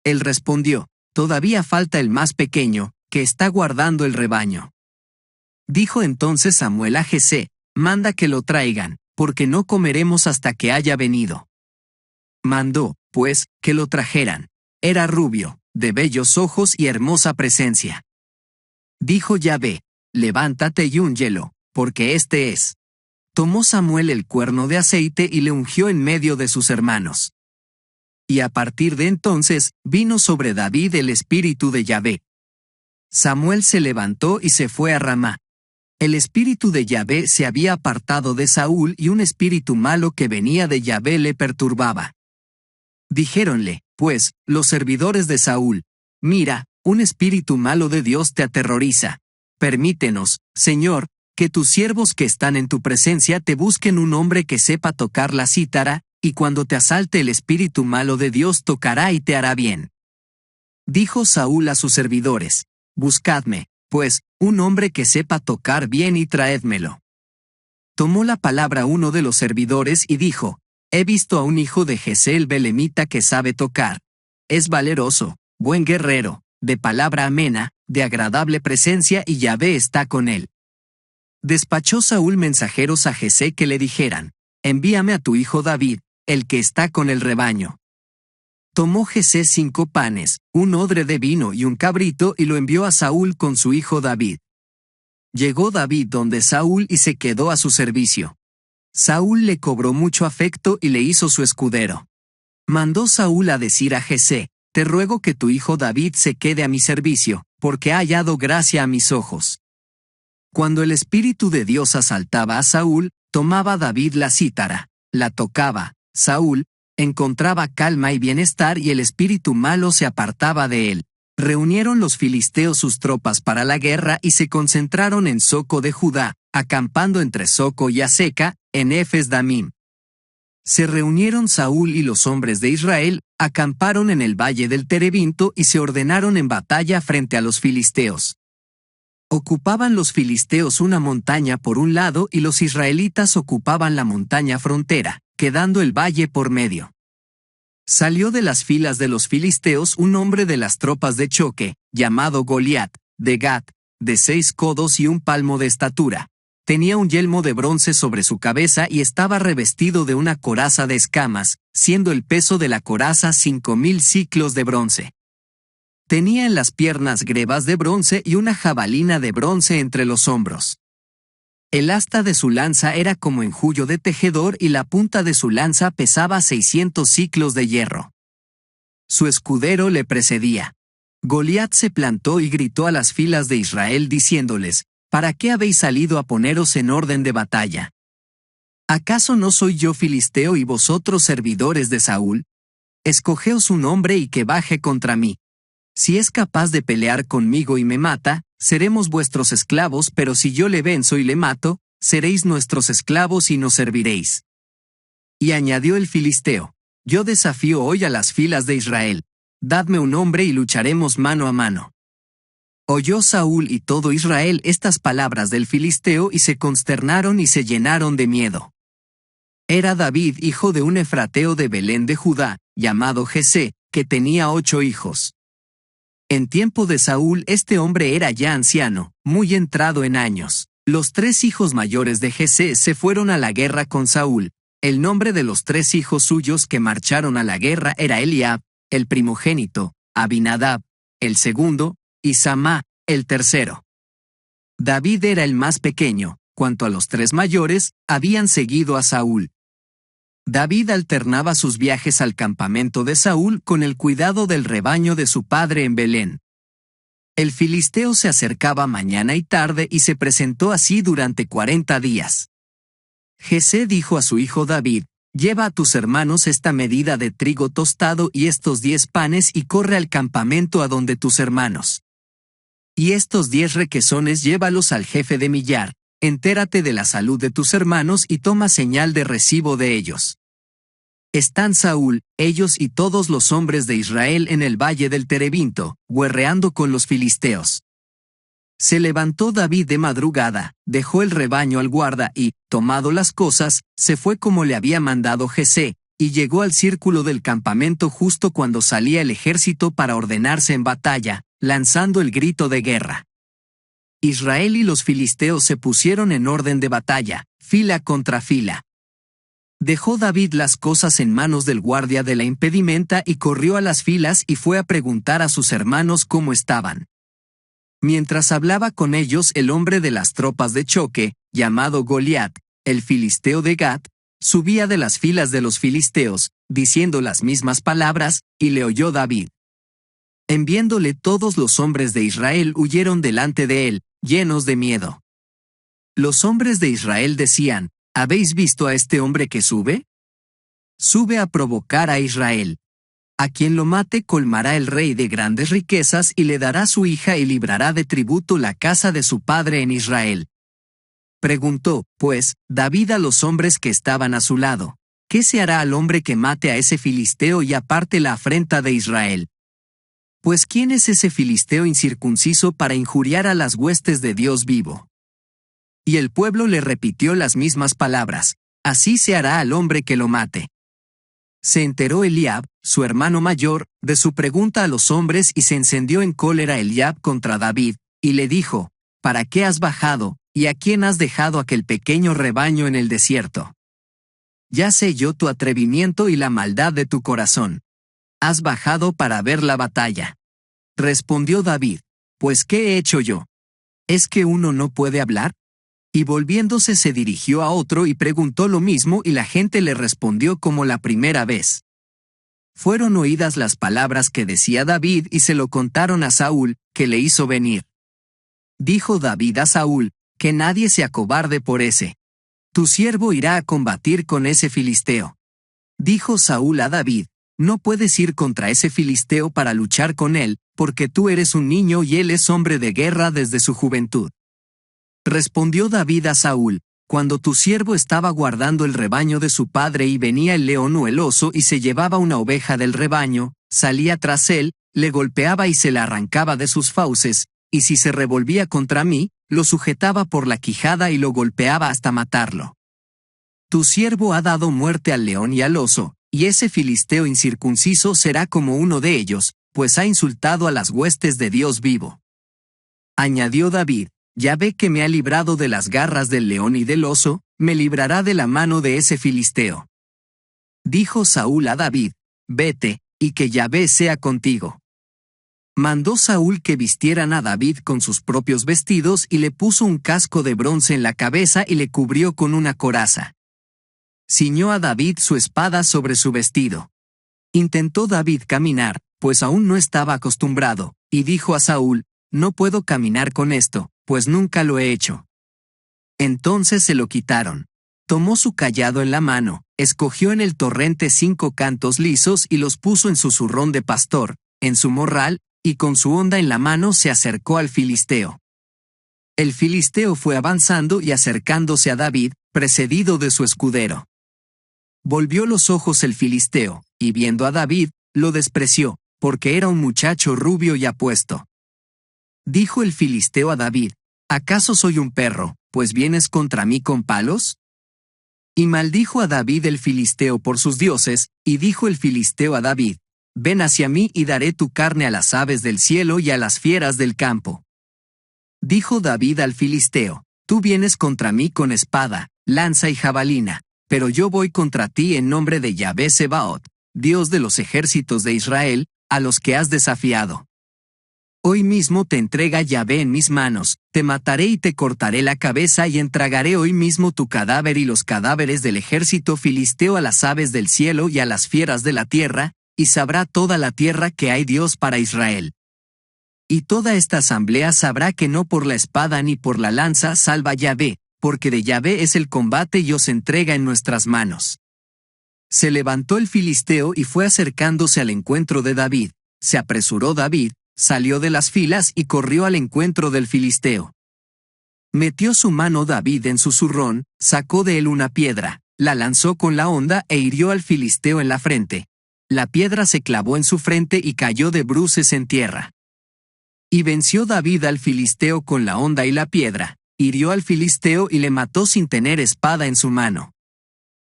Speaker 1: Él respondió: Todavía falta el más pequeño, que está guardando el rebaño. Dijo entonces Samuel a Jesé: Manda que lo traigan, porque no comeremos hasta que haya venido. Mandó, pues, que lo trajeran. Era rubio, de bellos ojos y hermosa presencia. Dijo Yahvé: Levántate y úngyelo, porque este es. Tomó Samuel el cuerno de aceite y le ungió en medio de sus hermanos. Y a partir de entonces, vino sobre David el espíritu de Yahvé. Samuel se levantó y se fue a Ramá. El espíritu de Yahvé se había apartado de Saúl y un espíritu malo que venía de Yahvé le perturbaba. Dijéronle, pues, los servidores de Saúl: Mira, un espíritu malo de Dios te aterroriza. Permítenos, Señor, que tus siervos que están en tu presencia te busquen un hombre que sepa tocar la cítara, y cuando te asalte el espíritu malo de Dios tocará y te hará bien. Dijo Saúl a sus servidores: Buscadme, pues, un hombre que sepa tocar bien y traédmelo. Tomó la palabra uno de los servidores y dijo: He visto a un hijo de Jesé el belemita que sabe tocar. Es valeroso, buen guerrero, de palabra amena, de agradable presencia y Yahvé está con él. Despachó Saúl mensajeros a Jesé que le dijeran: Envíame a tu hijo David, el que está con el rebaño. Tomó Jesé 5 panes, un odre de vino y un cabrito y lo envió a Saúl con su hijo David. Llegó David donde Saúl y se quedó a su servicio. Saúl le cobró mucho afecto y le hizo su escudero. Mandó Saúl a decir a Jesé: Te ruego que tu hijo David se quede a mi servicio, porque ha hallado gracia a mis ojos. Cuando el Espíritu de Dios asaltaba a Saúl, tomaba David la cítara, la tocaba. Saúl encontraba calma y bienestar y el espíritu malo se apartaba de él. Reunieron los filisteos sus tropas para la guerra y se concentraron en Soco de Judá, acampando entre Soco y Aseca, en Efes Damim. Se reunieron Saúl y los hombres de Israel, acamparon en el valle del Terebinto y se ordenaron en batalla frente a los filisteos. Ocupaban los filisteos una montaña por un lado y los israelitas ocupaban la montaña frontera, quedando el valle por medio. Salió de las filas de los filisteos un hombre de las tropas de choque, llamado Goliat, de Gat, de 6 codos y un palmo de estatura. Tenía un yelmo de bronce sobre su cabeza y estaba revestido de una coraza de escamas, siendo el peso de la coraza 5000 siclos de bronce. Tenía en las piernas grebas de bronce y una jabalina de bronce entre los hombros. El asta de su lanza era como enjullo de tejedor y la punta de su lanza pesaba 600 siclos de hierro. Su escudero le precedía. Goliat se plantó y gritó a las filas de Israel diciéndoles: ¿para qué habéis salido a poneros en orden de batalla? ¿Acaso no soy yo filisteo y vosotros servidores de Saúl? Escogeos un hombre y que baje contra mí. Si es capaz de pelear conmigo y me mata, seremos vuestros esclavos, pero si yo le venzo y le mato, seréis nuestros esclavos y nos serviréis. Y añadió el filisteo: yo desafío hoy a las filas de Israel. Dadme un hombre y lucharemos mano a mano. Oyó Saúl y todo Israel estas palabras del filisteo y se consternaron y se llenaron de miedo. Era David hijo de un efrateo de Belén de Judá, llamado Jesé, que tenía 8 hijos. En tiempo de Saúl este hombre era ya anciano, muy entrado en años. Los 3 hijos mayores de Jesé se fueron a la guerra con Saúl. El nombre de los 3 hijos suyos que marcharon a la guerra era Eliab, el primogénito, Abinadab, el segundo, y Samá, el tercero. David era el más pequeño. Cuanto a los 3 mayores, habían seguido a Saúl. David alternaba sus viajes al campamento de Saúl con el cuidado del rebaño de su padre en Belén. El filisteo se acercaba mañana y tarde y se presentó así durante 40 días. Jesé dijo a su hijo David: lleva a tus hermanos esta medida de trigo tostado y estos 10 panes y corre al campamento a donde tus hermanos. Y estos 10 requesones llévalos al jefe de millar. Entérate de la salud de tus hermanos y toma señal de recibo de ellos. Están Saúl, ellos y todos los hombres de Israel en el valle del Terebinto, guerreando con los filisteos. Se levantó David de madrugada, dejó el rebaño al guarda y, tomado las cosas, se fue como le había mandado Jesé, y llegó al círculo del campamento justo cuando salía el ejército para ordenarse en batalla, lanzando el grito de guerra. Israel y los filisteos se pusieron en orden de batalla, fila contra fila. Dejó David las cosas en manos del guardia de la impedimenta y corrió a las filas y fue a preguntar a sus hermanos cómo estaban. Mientras hablaba con ellos el hombre de las tropas de choque, llamado Goliat, el filisteo de Gat, subía de las filas de los filisteos, diciendo las mismas palabras, y le oyó David. En viéndole todos los hombres de Israel huyeron delante de él, llenos de miedo. Los hombres de Israel decían: ¿habéis visto a este hombre que sube? Sube a provocar a Israel. A quien lo mate colmará el rey de grandes riquezas y le dará su hija y librará de tributo la casa de su padre en Israel. Preguntó, pues, David a los hombres que estaban a su lado: ¿qué se hará al hombre que mate a ese filisteo y aparte la afrenta de Israel? Pues ¿quién es ese filisteo incircunciso para injuriar a las huestes de Dios vivo? Y el pueblo le repitió las mismas palabras: así se hará al hombre que lo mate. Se enteró Eliab, su hermano mayor, de su pregunta a los hombres y se encendió en cólera Eliab contra David, y le dijo: ¿para qué has bajado, y a quién has dejado aquel pequeño rebaño en el desierto? Ya sé yo tu atrevimiento y la maldad de tu corazón. Has bajado para ver la batalla. Respondió David: pues ¿qué he hecho yo? ¿Es que uno no puede hablar? Y volviéndose se dirigió a otro y preguntó lo mismo y la gente le respondió como la primera vez. Fueron oídas las palabras que decía David y se lo contaron a Saúl, que le hizo venir. Dijo David a Saúl: que nadie se acobarde por ese. Tu siervo irá a combatir con ese filisteo. Dijo Saúl a David: no puedes ir contra ese filisteo para luchar con él, porque tú eres un niño y él es hombre de guerra desde su juventud. Respondió David a Saúl: cuando tu siervo estaba guardando el rebaño de su padre y venía el león o el oso y se llevaba una oveja del rebaño, salía tras él, le golpeaba y se la arrancaba de sus fauces, y si se revolvía contra mí, lo sujetaba por la quijada y lo golpeaba hasta matarlo. Tu siervo ha dado muerte al león y al oso, y ese filisteo incircunciso será como uno de ellos, pues ha insultado a las huestes de Dios vivo. Añadió David: ya ve que me ha librado de las garras del león y del oso, me librará de la mano de ese filisteo. Dijo Saúl a David: vete, y que Yahvé sea contigo. Mandó Saúl que vistieran a David con sus propios vestidos y le puso un casco de bronce en la cabeza y le cubrió con una coraza. Ciñó a David su espada sobre su vestido. Intentó David caminar, pues aún no estaba acostumbrado, y dijo a Saúl: no puedo caminar con esto, pues nunca lo he hecho. Entonces se lo quitaron. Tomó su cayado en la mano, escogió en el torrente 5 cantos lisos y los puso en su zurrón de pastor, en su morral, y con su honda en la mano se acercó al filisteo. El filisteo fue avanzando y acercándose a David, precedido de su escudero. Volvió los ojos el filisteo, y viendo a David, lo despreció, porque era un muchacho rubio y apuesto. Dijo el filisteo a David: ¿Acaso soy un perro, pues vienes contra mí con palos? Y maldijo a David el filisteo por sus dioses, y dijo el filisteo a David: Ven hacia mí y daré tu carne a las aves del cielo y a las fieras del campo. Dijo David al filisteo: Tú vienes contra mí con espada, lanza y jabalina, pero yo voy contra ti en nombre de Yahvé Sebaot, Dios de los ejércitos de Israel, a los que has desafiado. Hoy mismo te entrega Yahvé en mis manos, te mataré y te cortaré la cabeza y entregaré hoy mismo tu cadáver y los cadáveres del ejército filisteo a las aves del cielo y a las fieras de la tierra, y sabrá toda la tierra que hay Dios para Israel. Y toda esta asamblea sabrá que no por la espada ni por la lanza salva Yahvé, porque de Yahvé es el combate y os entrega en nuestras manos. Se levantó el filisteo y fue acercándose al encuentro de David. Se apresuró David, salió de las filas y corrió al encuentro del filisteo. Metió su mano David en su zurrón, sacó de él una piedra, la lanzó con la honda e hirió al filisteo en la frente. La piedra se clavó en su frente y cayó de bruces en tierra. Y venció David al filisteo con la honda y la piedra, hirió al filisteo y le mató sin tener espada en su mano.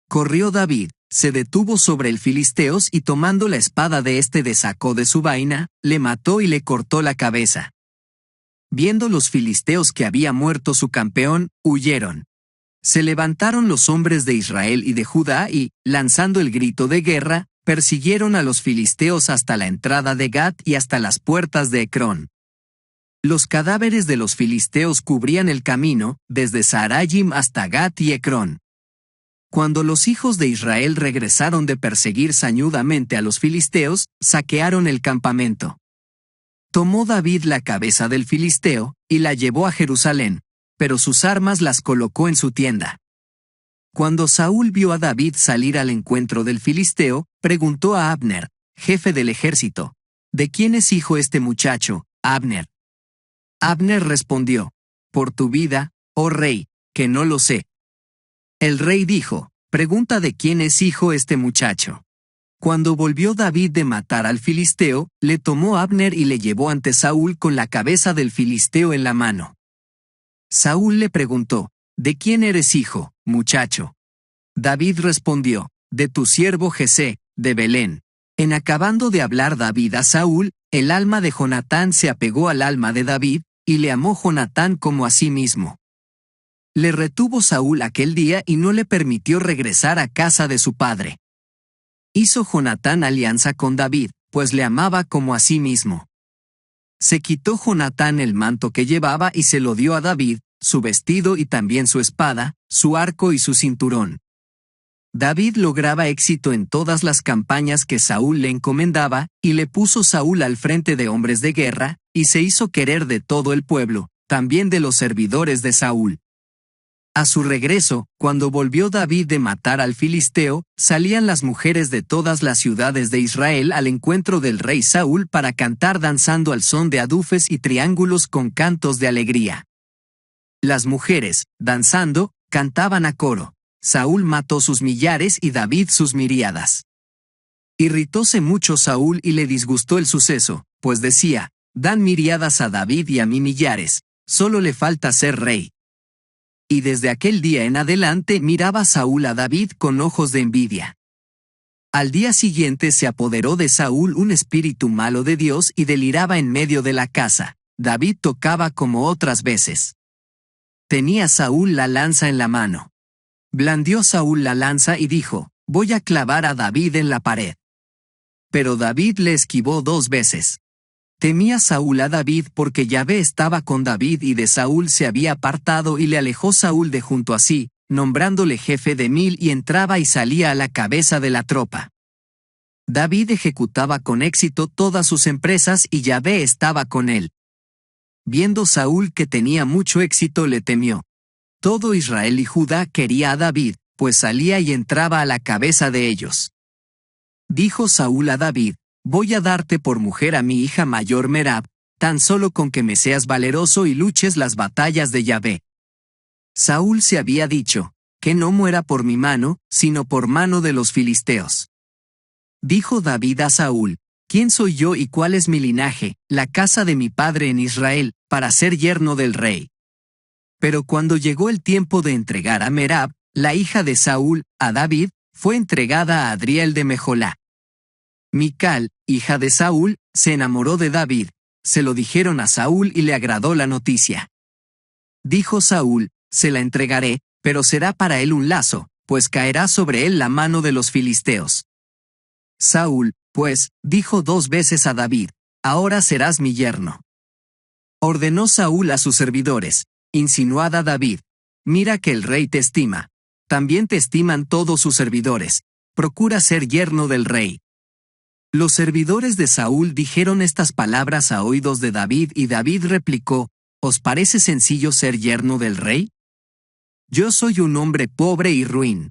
Speaker 1: Corrió David, se detuvo sobre el filisteos y tomando la espada de éste desacó de su vaina, le mató y le cortó la cabeza. Viendo los filisteos que había muerto su campeón, huyeron. Se levantaron los hombres de Israel y de Judá y, lanzando el grito de guerra, persiguieron a los filisteos hasta la entrada de Gat y hasta las puertas de Ecrón. Los cadáveres de los filisteos cubrían el camino, desde Saarayim hasta Gat y Ecrón. Cuando los hijos de Israel regresaron de perseguir sañudamente a los filisteos, saquearon el campamento. Tomó David la cabeza del filisteo, y la llevó a Jerusalén, pero sus armas las colocó en su tienda. Cuando Saúl vio a David salir al encuentro del filisteo, preguntó a Abner, jefe del ejército: ¿De quién es hijo este muchacho, Abner? Abner respondió: Por tu vida, oh rey, que no lo sé. El rey dijo: Pregunta de quién es hijo este muchacho. Cuando volvió David de matar al filisteo, le tomó Abner y le llevó ante Saúl con la cabeza del filisteo en la mano. Saúl le preguntó: ¿De quién eres hijo, muchacho? David respondió: De tu siervo Jesé, de Belén. En acabando de hablar David a Saúl, el alma de Jonatán se apegó al alma de David, y le amó Jonatán como a sí mismo. Le retuvo Saúl aquel día y no le permitió regresar a casa de su padre. Hizo Jonatán alianza con David, pues le amaba como a sí mismo. Se quitó Jonatán el manto que llevaba y se lo dio a David, su vestido y también su espada, su arco y su cinturón. David lograba éxito en todas las campañas que Saúl le encomendaba, y le puso Saúl al frente de hombres de guerra, y se hizo querer de todo el pueblo, también de los servidores de Saúl. A su regreso, cuando volvió David de matar al filisteo, salían las mujeres de todas las ciudades de Israel al encuentro del rey Saúl para cantar danzando al son de adufes y triángulos con cantos de alegría. Las mujeres, danzando, cantaban a coro: Saúl mató sus millares y David sus miríadas. Irritóse mucho Saúl y le disgustó el suceso, pues decía: Dan miríadas a David y a mí millares, solo le falta ser rey. Y desde aquel día en adelante miraba Saúl a David con ojos de envidia. Al día siguiente se apoderó de Saúl un espíritu malo de Dios y deliraba en medio de la casa. David tocaba como otras veces. Tenía Saúl la lanza en la mano. Blandió Saúl la lanza y dijo: Voy a clavar a David en la pared. Pero David le esquivó 2 veces. Temía Saúl a David porque Yahvé estaba con David y de Saúl se había apartado y le alejó Saúl de junto a sí, nombrándole jefe de 1000 y entraba y salía a la cabeza de la tropa. David ejecutaba con éxito todas sus empresas y Yahvé estaba con él. Viendo Saúl que tenía mucho éxito, le temió. Todo Israel y Judá quería a David, pues salía y entraba a la cabeza de ellos. Dijo Saúl a David: voy a darte por mujer a mi hija mayor Merab, tan solo con que me seas valeroso y luches las batallas de Yahvé. Saúl se había dicho: que no muera por mi mano, sino por mano de los filisteos. Dijo David a Saúl: ¿quién soy yo y cuál es mi linaje, la casa de mi padre en Israel, para ser yerno del rey? Pero cuando llegó el tiempo de entregar a Merab, la hija de Saúl, a David, fue entregada a Adriel de Mejolá. Mical, hija de Saúl, se enamoró de David. Se lo dijeron a Saúl y le agradó la noticia. Dijo Saúl: se la entregaré, pero será para él un lazo, pues caerá sobre él la mano de los filisteos. Saúl, pues, dijo 2 veces a David: ahora serás mi yerno. Ordenó Saúl a sus servidores: insinuad a David: mira que el rey te estima. También te estiman todos sus servidores. Procura ser yerno del rey. Los servidores de Saúl dijeron estas palabras a oídos de David, y David replicó: ¿os parece sencillo ser yerno del rey? Yo soy un hombre pobre y ruin.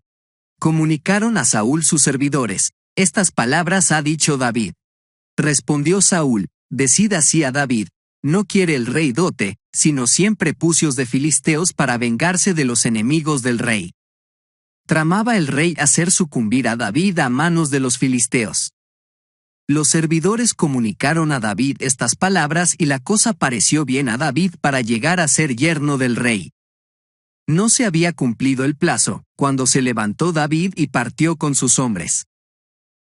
Speaker 1: Comunicaron a Saúl sus servidores: estas palabras ha dicho David. Respondió Saúl: decid así a David: no quiere el rey dote, sino 100 prepucios de filisteos para vengarse de los enemigos del rey. Tramaba el rey hacer sucumbir a David a manos de los filisteos. Los servidores comunicaron a David estas palabras, y la cosa pareció bien a David para llegar a ser yerno del rey. No se había cumplido el plazo, cuando se levantó David y partió con sus hombres.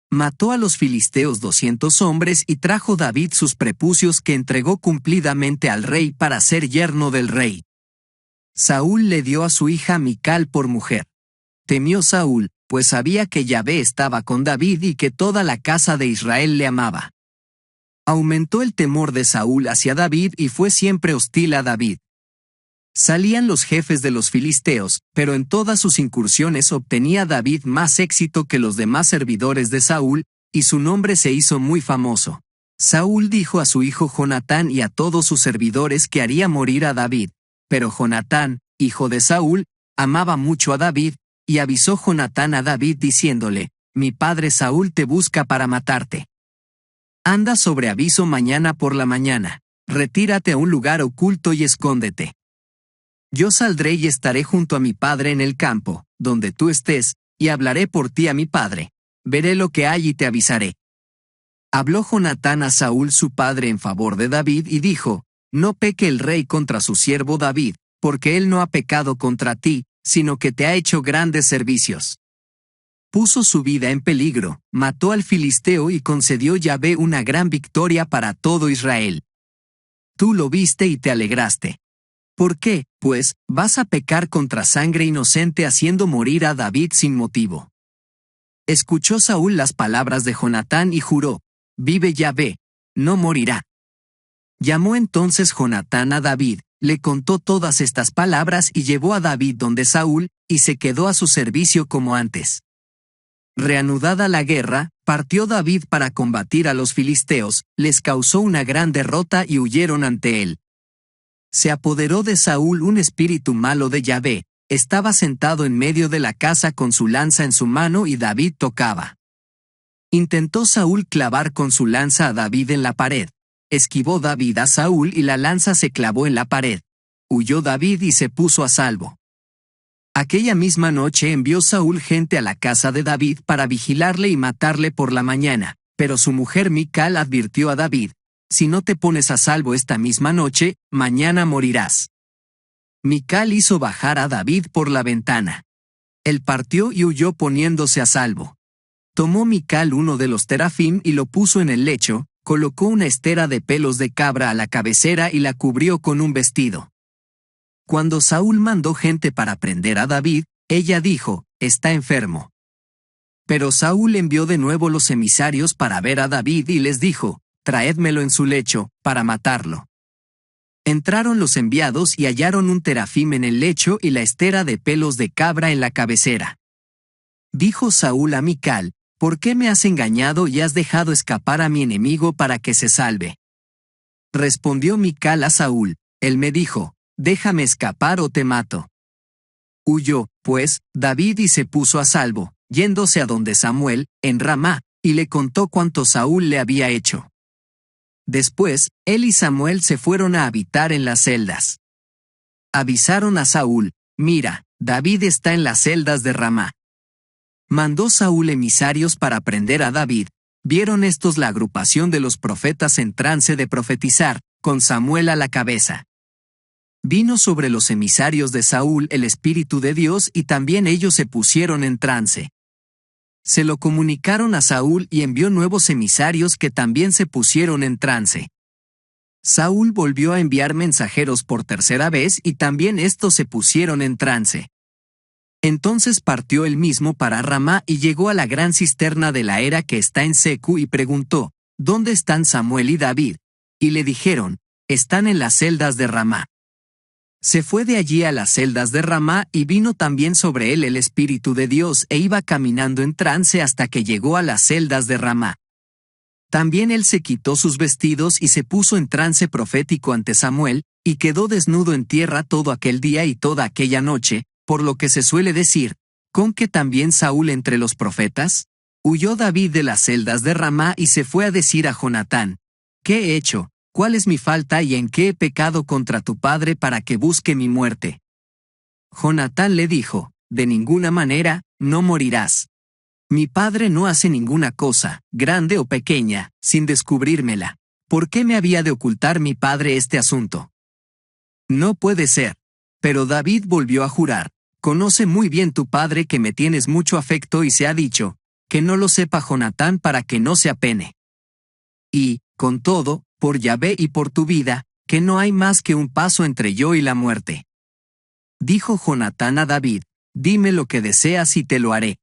Speaker 1: Mató a los filisteos 200 hombres y trajo David sus prepucios, que entregó cumplidamente al rey para ser yerno del rey. Saúl le dio a su hija Mical por mujer. Temió Saúl, pues sabía que Yahvé estaba con David y que toda la casa de Israel le amaba. Aumentó el temor de Saúl hacia David y fue siempre hostil a David. Salían los jefes de los filisteos, pero en todas sus incursiones obtenía David más éxito que los demás servidores de Saúl, y su nombre se hizo muy famoso. Saúl dijo a su hijo Jonatán y a todos sus servidores que haría morir a David, pero Jonatán, hijo de Saúl, amaba mucho a David, y avisó Jonatán a David diciéndole: mi padre Saúl te busca para matarte. Anda sobre aviso mañana por la mañana, retírate a un lugar oculto y escóndete. Yo saldré y estaré junto a mi padre en el campo, donde tú estés, y hablaré por ti a mi padre. Veré lo que hay y te avisaré. Habló Jonatán a Saúl su padre en favor de David y dijo: no peque el rey contra su siervo David, porque él no ha pecado contra ti, sino que te ha hecho grandes servicios. Puso su vida en peligro, mató al filisteo y concedió Yahvé una gran victoria para todo Israel. Tú lo viste y te alegraste. ¿Por qué, pues, vas a pecar contra sangre inocente haciendo morir a David sin motivo? Escuchó Saúl las palabras de Jonatán y juró: vive Yahvé, no morirá. Llamó entonces Jonatán a David, le contó todas estas palabras y llevó a David donde Saúl, y se quedó a su servicio como antes. Reanudada la guerra, partió David para combatir a los filisteos, les causó una gran derrota y huyeron ante él. Se apoderó de Saúl un espíritu malo de Yahvé. Estaba sentado en medio de la casa con su lanza en su mano y David tocaba. Intentó Saúl clavar con su lanza a David en la pared. Esquivó David a Saúl y la lanza se clavó en la pared. Huyó David y se puso a salvo. Aquella misma noche envió Saúl gente a la casa de David para vigilarle y matarle por la mañana, pero su mujer Mical advirtió a David: si no te pones a salvo esta misma noche, mañana morirás. Mical hizo bajar a David por la ventana. Él partió y huyó poniéndose a salvo. Tomó Mical uno de los terafim y lo puso en el lecho, colocó una estera de pelos de cabra a la cabecera y la cubrió con un vestido. Cuando Saúl mandó gente para prender a David, ella dijo: está enfermo. Pero Saúl envió de nuevo los emisarios para ver a David y les dijo: traédmelo en su lecho, para matarlo. Entraron los enviados y hallaron un terafim en el lecho y la estera de pelos de cabra en la cabecera. Dijo Saúl a Mical: ¿por qué me has engañado y has dejado escapar a mi enemigo para que se salve? Respondió Mical a Saúl, él me dijo, déjame escapar o te mato. Huyó, pues, David y se puso a salvo, yéndose a donde Samuel, en Ramá, y le contó cuanto Saúl le había hecho. Después, él y Samuel se fueron a habitar en las celdas. Avisaron a Saúl, mira, David está en las celdas de Ramá. Mandó Saúl emisarios para prender a David. Vieron estos la agrupación de los profetas en trance de profetizar, con Samuel a la cabeza. Vino sobre los emisarios de Saúl el Espíritu de Dios y también ellos se pusieron en trance. Se lo comunicaron a Saúl y envió nuevos emisarios que también se pusieron en trance. Saúl volvió a enviar mensajeros por tercera vez y también estos se pusieron en trance. Entonces partió él mismo para Ramá y llegó a la gran cisterna de la era que está en Secu y preguntó, ¿dónde están Samuel y David? Y le dijeron, están en las celdas de Ramá. Se fue de allí a las celdas de Ramá y vino también sobre él el Espíritu de Dios e iba caminando en trance hasta que llegó a las celdas de Ramá. También él se quitó sus vestidos y se puso en trance profético ante Samuel, y quedó desnudo en tierra todo aquel día y toda aquella noche, por lo que se suele decir, ¿con que también Saúl entre los profetas? Huyó David de las celdas de Ramá y se fue a decir a Jonatán, ¿qué he hecho? ¿Cuál es mi falta y en qué he pecado contra tu padre para que busque mi muerte? Jonatán le dijo, de ninguna manera, no morirás. Mi padre no hace ninguna cosa, grande o pequeña, sin descubrírmela. ¿Por qué me había de ocultar mi padre este asunto? No puede ser. Pero David volvió a jurar, conoce muy bien tu padre que me tienes mucho afecto y se ha dicho, que no lo sepa Jonatán para que no se apene. Y, con todo, por Yahvé y por tu vida, que no hay más que un paso entre yo y la muerte. Dijo Jonatán a David, dime lo que deseas y te lo haré.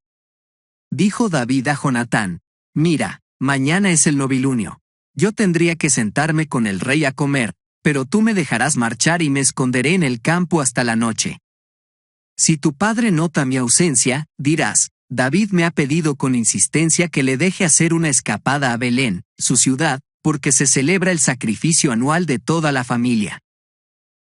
Speaker 1: Dijo David a Jonatán, mira, mañana es el novilunio. Yo tendría que sentarme con el rey a comer, pero tú me dejarás marchar y me esconderé en el campo hasta la noche. Si tu padre nota mi ausencia, dirás, David me ha pedido con insistencia que le deje hacer una escapada a Belén, su ciudad, porque se celebra el sacrificio anual de toda la familia.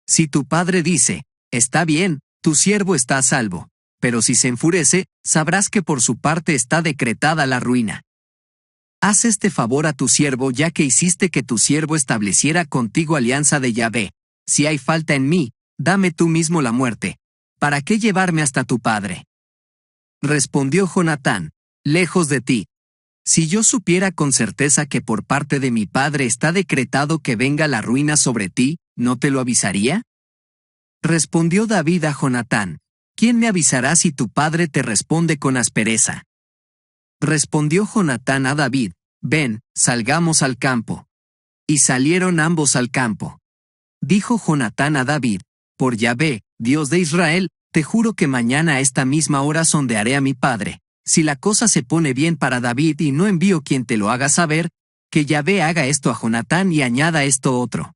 Speaker 1: Si tu padre dice, está bien, tu siervo está a salvo, pero si se enfurece, sabrás que por su parte está decretada la ruina. Haz este favor a tu siervo ya que hiciste que tu siervo estableciera contigo alianza de Yahvé. Si hay falta en mí, dame tú mismo la muerte. ¿Para qué llevarme hasta tu padre? Respondió Jonatán, lejos de ti. Si yo supiera con certeza que por parte de mi padre está decretado que venga la ruina sobre ti, ¿no te lo avisaría? Respondió David a Jonatán, ¿quién me avisará si tu padre te responde con aspereza? Respondió Jonatán a David, ven, salgamos al campo. Y salieron ambos al campo. Dijo Jonatán a David, por Yahvé, Dios de Israel, te juro que mañana a esta misma hora sondearé a mi padre. Si la cosa se pone bien para David y no envío quien te lo haga saber, que Yahvé haga esto a Jonatán y añada esto otro.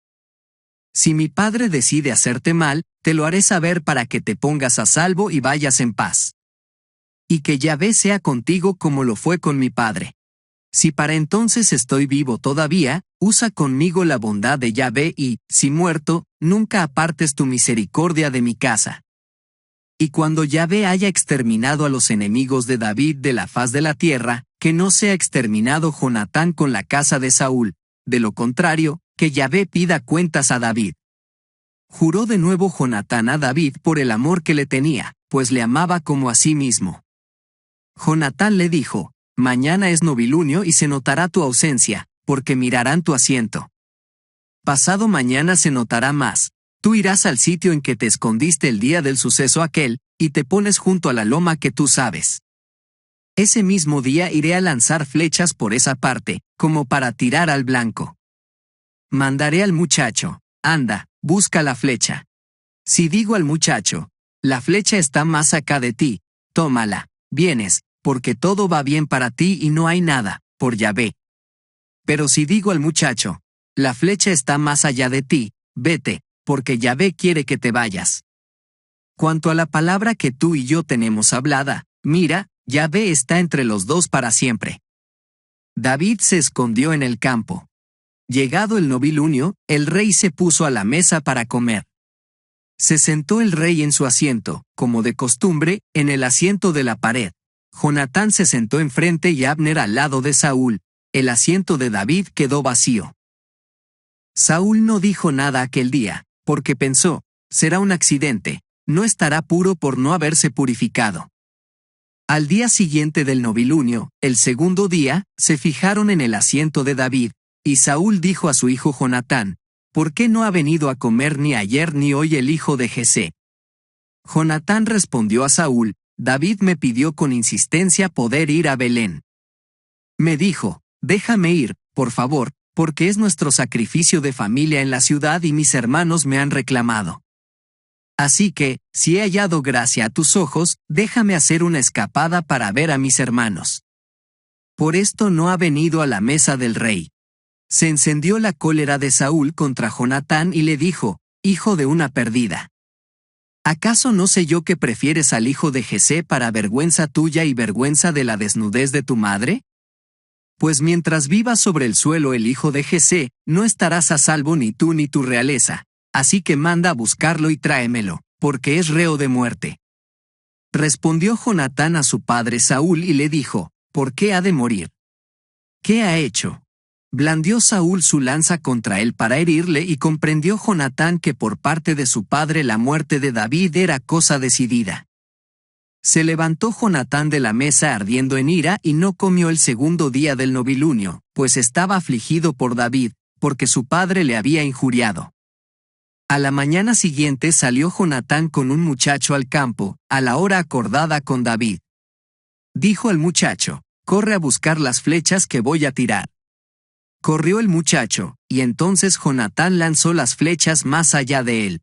Speaker 1: Si mi padre decide hacerte mal, te lo haré saber para que te pongas a salvo y vayas en paz. Y que Yahvé sea contigo como lo fue con mi padre. Si para entonces estoy vivo todavía, usa conmigo la bondad de Yahvé y, si muerto, nunca apartes tu misericordia de mi casa. Y cuando Yahvé haya exterminado a los enemigos de David de la faz de la tierra, que no sea exterminado Jonatán con la casa de Saúl, de lo contrario, que Yahvé pida cuentas a David. Juró de nuevo Jonatán a David por el amor que le tenía, pues le amaba como a sí mismo. Jonatán le dijo, mañana es novilunio y se notará tu ausencia, porque mirarán tu asiento. Pasado mañana se notará más. Tú irás al sitio en que te escondiste el día del suceso aquel, y te pones junto a la loma que tú sabes. Ese mismo día iré a lanzar flechas por esa parte, como para tirar al blanco. Mandaré al muchacho, anda, busca la flecha. Si digo al muchacho, la flecha está más acá de ti, tómala, vienes, porque todo va bien para ti y no hay nada, por Yahvé. Pero si digo al muchacho, la flecha está más allá de ti, vete, porque Yahvé quiere que te vayas. Cuanto a la palabra que tú y yo tenemos hablada, mira, Yahvé está entre los dos para siempre. David se escondió en el campo. Llegado el novilunio, el rey se puso a la mesa para comer. Se sentó el rey en su asiento, como de costumbre, en el asiento de la pared. Jonatán se sentó enfrente y Abner al lado de Saúl. El asiento de David quedó vacío. Saúl no dijo nada aquel día, porque pensó, será un accidente, no estará puro por no haberse purificado. Al día siguiente del novilunio, el segundo día, se fijaron en el asiento de David, y Saúl dijo a su hijo Jonatán, ¿por qué no ha venido a comer ni ayer ni hoy el hijo de Jesé? Jonatán respondió a Saúl, David me pidió con insistencia poder ir a Belén. Me dijo, déjame ir, por favor, porque es nuestro sacrificio de familia en la ciudad y mis hermanos me han reclamado. Así que, si he hallado gracia a tus ojos, déjame hacer una escapada para ver a mis hermanos. Por esto no ha venido a la mesa del rey. Se encendió la cólera de Saúl contra Jonatán y le dijo, hijo de una perdida. ¿Acaso no sé yo que prefieres al hijo de Jesé para vergüenza tuya y vergüenza de la desnudez de tu madre? Pues mientras viva sobre el suelo el hijo de Jesé, no estarás a salvo ni tú ni tu realeza, así que manda a buscarlo y tráemelo, porque es reo de muerte. Respondió Jonatán a su padre Saúl y le dijo, ¿por qué ha de morir? ¿Qué ha hecho? Blandió Saúl su lanza contra él para herirle y comprendió Jonatán que por parte de su padre la muerte de David era cosa decidida. Se levantó Jonatán de la mesa ardiendo en ira y no comió el segundo día del novilunio, pues estaba afligido por David, porque su padre le había injuriado. A la mañana siguiente salió Jonatán con un muchacho al campo, a la hora acordada con David. Dijo al muchacho, corre a buscar las flechas que voy a tirar. Corrió el muchacho, y entonces Jonatán lanzó las flechas más allá de él.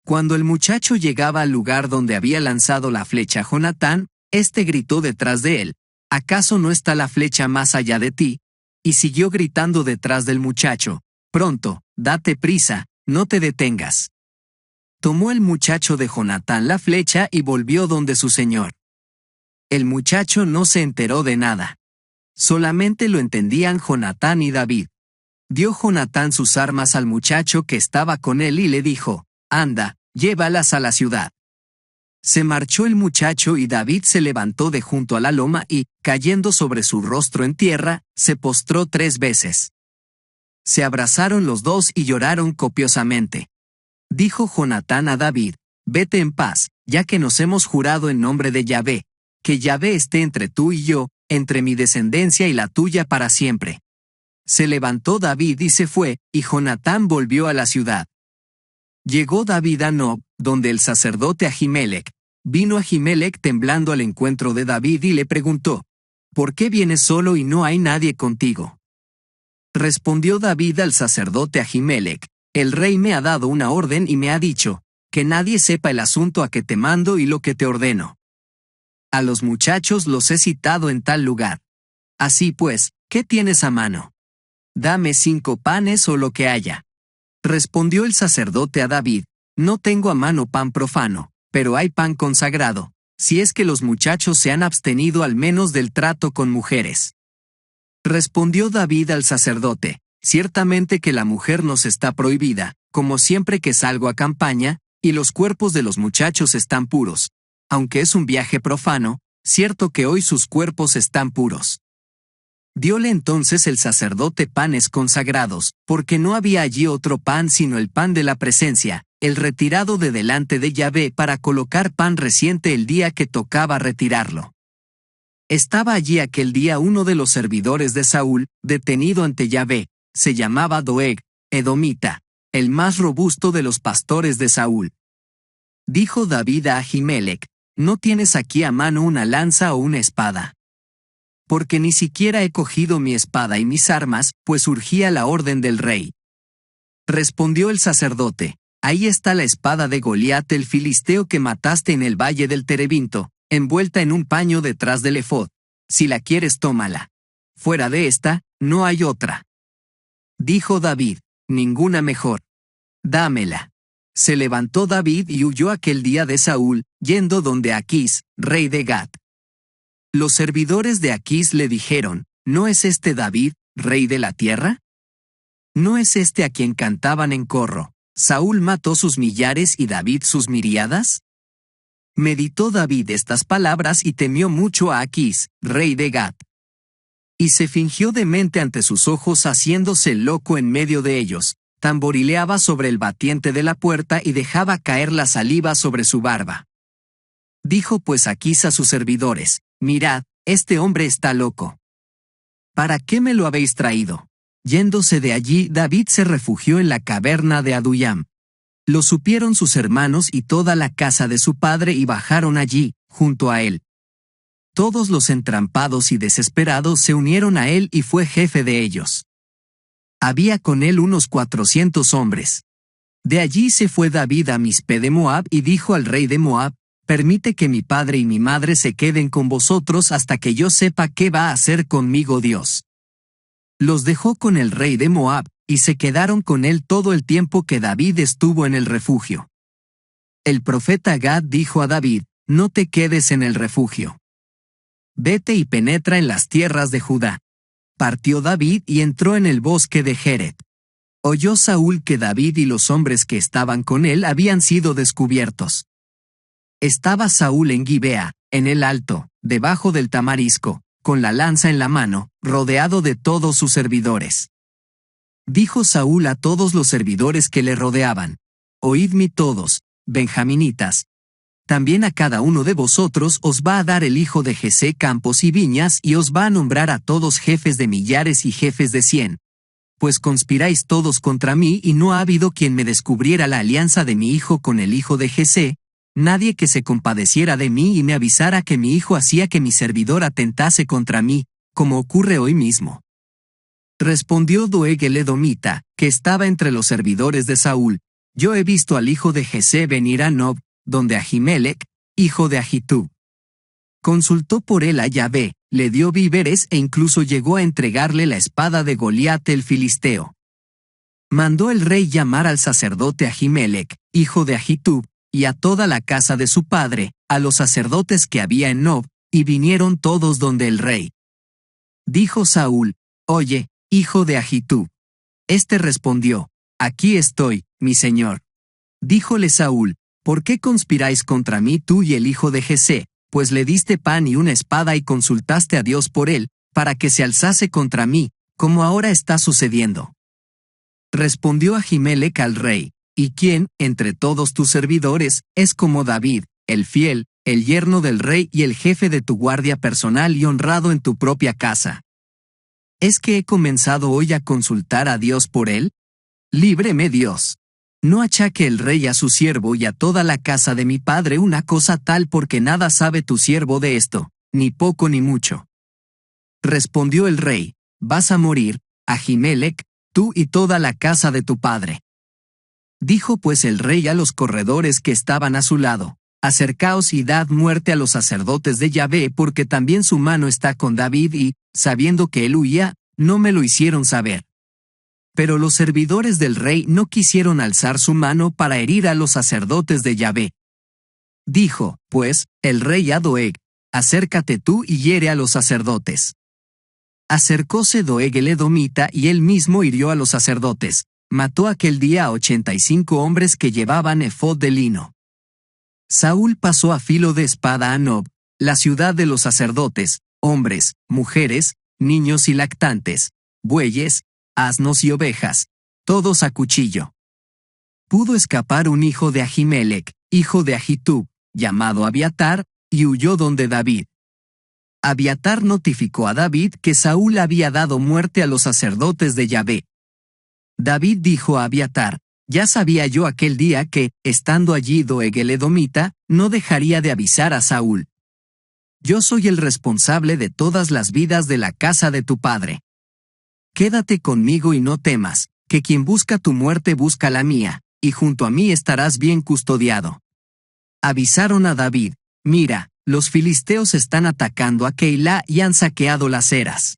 Speaker 1: Cuando el muchacho llegaba al lugar donde había lanzado la flecha Jonatán, éste gritó detrás de él, ¿acaso no está la flecha más allá de ti? Y siguió gritando detrás del muchacho, pronto, date prisa, no te detengas. Tomó el muchacho de Jonatán la flecha y volvió donde su señor. El muchacho no se enteró de nada. Solamente lo entendían Jonatán y David. Dio Jonatán sus armas al muchacho que estaba con él y le dijo, anda, llévalas a la ciudad. Se marchó el muchacho y David se levantó de junto a la loma y, cayendo sobre su rostro en tierra, se postró 3 veces. Se abrazaron los dos y lloraron copiosamente. Dijo Jonatán a David, vete en paz, ya que nos hemos jurado en nombre de Yahvé, que Yahvé esté entre tú y yo, entre mi descendencia y la tuya para siempre. Se levantó David y se fue, y Jonatán volvió a la ciudad. Llegó David a Nob, donde el sacerdote Ahimelech. Vino Ahimelech temblando al encuentro de David y le preguntó, ¿por qué vienes solo y no hay nadie contigo? Respondió David al sacerdote Ahimelech, el rey me ha dado una orden y me ha dicho, que nadie sepa el asunto a que te mando y lo que te ordeno. A los muchachos los he citado en tal lugar. Así pues, ¿qué tienes a mano? Dame 5 panes o lo que haya. Respondió el sacerdote a David, no tengo a mano pan profano, pero hay pan consagrado, si es que los muchachos se han abstenido al menos del trato con mujeres. Respondió David al sacerdote, ciertamente que la mujer nos está prohibida, como siempre que salgo a campaña, y los cuerpos de los muchachos están puros. Aunque es un viaje profano, cierto que hoy sus cuerpos están puros. Diole entonces el sacerdote panes consagrados, porque no había allí otro pan sino el pan de la presencia, el retirado de delante de Yahvé para colocar pan reciente el día que tocaba retirarlo. Estaba allí aquel día uno de los servidores de Saúl, detenido ante Yahvé, se llamaba Doeg, edomita, el más robusto de los pastores de Saúl. Dijo David a Ahimelech, ¿no tienes aquí a mano una lanza o una espada? Porque ni siquiera he cogido mi espada y mis armas, pues urgía la orden del rey. Respondió el sacerdote, ahí está la espada de Goliat el filisteo que mataste en el valle del Terebinto, envuelta en un paño detrás del efod. Si la quieres tómala. Fuera de esta, no hay otra. Dijo David, ninguna mejor. Dámela. Se levantó David y huyó aquel día de Saúl, yendo donde Aquís, rey de Gat. Los servidores de Aquís le dijeron, ¿no es este David, rey de la tierra? ¿No es este a quien cantaban en corro: Saúl mató sus millares y David sus miríadas? Meditó David estas palabras y temió mucho a Aquís, rey de Gat. Y se fingió demente ante sus ojos, haciéndose loco en medio de ellos, tamborileaba sobre el batiente de la puerta y dejaba caer la saliva sobre su barba. Dijo pues Aquís a sus servidores: mirad, este hombre está loco. ¿Para qué me lo habéis traído? Yéndose de allí, David se refugió en la caverna de Adullam. Lo supieron sus hermanos y toda la casa de su padre y bajaron allí, junto a él. Todos los entrampados y desesperados se unieron a él y fue jefe de ellos. Había con él unos 400 hombres. De allí se fue David a Mispe de Moab y dijo al rey de Moab: permite que mi padre y mi madre se queden con vosotros hasta que yo sepa qué va a hacer conmigo Dios. Los dejó con el rey de Moab, y se quedaron con él todo el tiempo que David estuvo en el refugio. El profeta Gad dijo a David: no te quedes en el refugio. Vete y penetra en las tierras de Judá. Partió David y entró en el bosque de Jeret. Oyó Saúl que David y los hombres que estaban con él habían sido descubiertos. Estaba Saúl en Gibea, en el alto, debajo del tamarisco, con la lanza en la mano, rodeado de todos sus servidores. Dijo Saúl a todos los servidores que le rodeaban: oídme todos, benjaminitas. También a cada uno de vosotros os va a dar el hijo de Jesé campos y viñas, y os va a nombrar a todos jefes de millares y jefes de 100. Pues conspiráis todos contra mí, y no ha habido quien me descubriera la alianza de mi hijo con el hijo de Jesé, nadie que se compadeciera de mí y me avisara que mi hijo hacía que mi servidor atentase contra mí, como ocurre hoy mismo. Respondió Doeg el edomita, que estaba entre los servidores de Saúl: yo he visto al hijo de Jesé venir a Nob, donde Ahimelech, hijo de Ahitub. Consultó por él a Yahvé, le dio víveres e incluso llegó a entregarle la espada de Goliat el filisteo. Mandó el rey llamar al sacerdote Ahimelech, hijo de Ahitub, y a toda la casa de su padre, a los sacerdotes que había en Nob, y vinieron todos donde el rey. Dijo Saúl: oye, hijo de Ahitub. Este respondió: aquí estoy, mi señor. Díjole Saúl: ¿por qué conspiráis contra mí tú y el hijo de Jesé? Pues le diste pan y una espada y consultaste a Dios por él, para que se alzase contra mí, como ahora está sucediendo. Respondió Ahimelech al rey: ¿y quién, entre todos tus servidores, es como David, el fiel, el yerno del rey y el jefe de tu guardia personal y honrado en tu propia casa? ¿Es que he comenzado hoy a consultar a Dios por él? Líbreme Dios. No achaque el rey a su siervo y a toda la casa de mi padre una cosa tal, porque nada sabe tu siervo de esto, ni poco ni mucho. Respondió el rey: vas a morir, Ahimelech, tú y toda la casa de tu padre. Dijo pues el rey a los corredores que estaban a su lado: acercaos y dad muerte a los sacerdotes de Yahvé, porque también su mano está con David, y, sabiendo que él huía, no me lo hicieron saber. Pero los servidores del rey no quisieron alzar su mano para herir a los sacerdotes de Yahvé. Dijo, pues, el rey a Doeg: acércate tú y hiere a los sacerdotes. Acercóse Doeg el edomita y él mismo hirió a los sacerdotes. Mató aquel día a 85 hombres que llevaban efod de lino. Saúl pasó a filo de espada a Nob, la ciudad de los sacerdotes, hombres, mujeres, niños y lactantes, bueyes, asnos y ovejas, todos a cuchillo. Pudo escapar un hijo de Ahimelech, hijo de Ahitub, llamado Abiatar, y huyó donde David. Abiatar notificó a David que Saúl había dado muerte a los sacerdotes de Yahvé. David dijo a Abiatar: ya sabía yo aquel día que, estando allí Doeg el edomita, no dejaría de avisar a Saúl. Yo soy el responsable de todas las vidas de la casa de tu padre. Quédate conmigo y no temas, que quien busca tu muerte busca la mía, y junto a mí estarás bien custodiado. Avisaron a David: mira, los filisteos están atacando a Keilah y han saqueado las eras.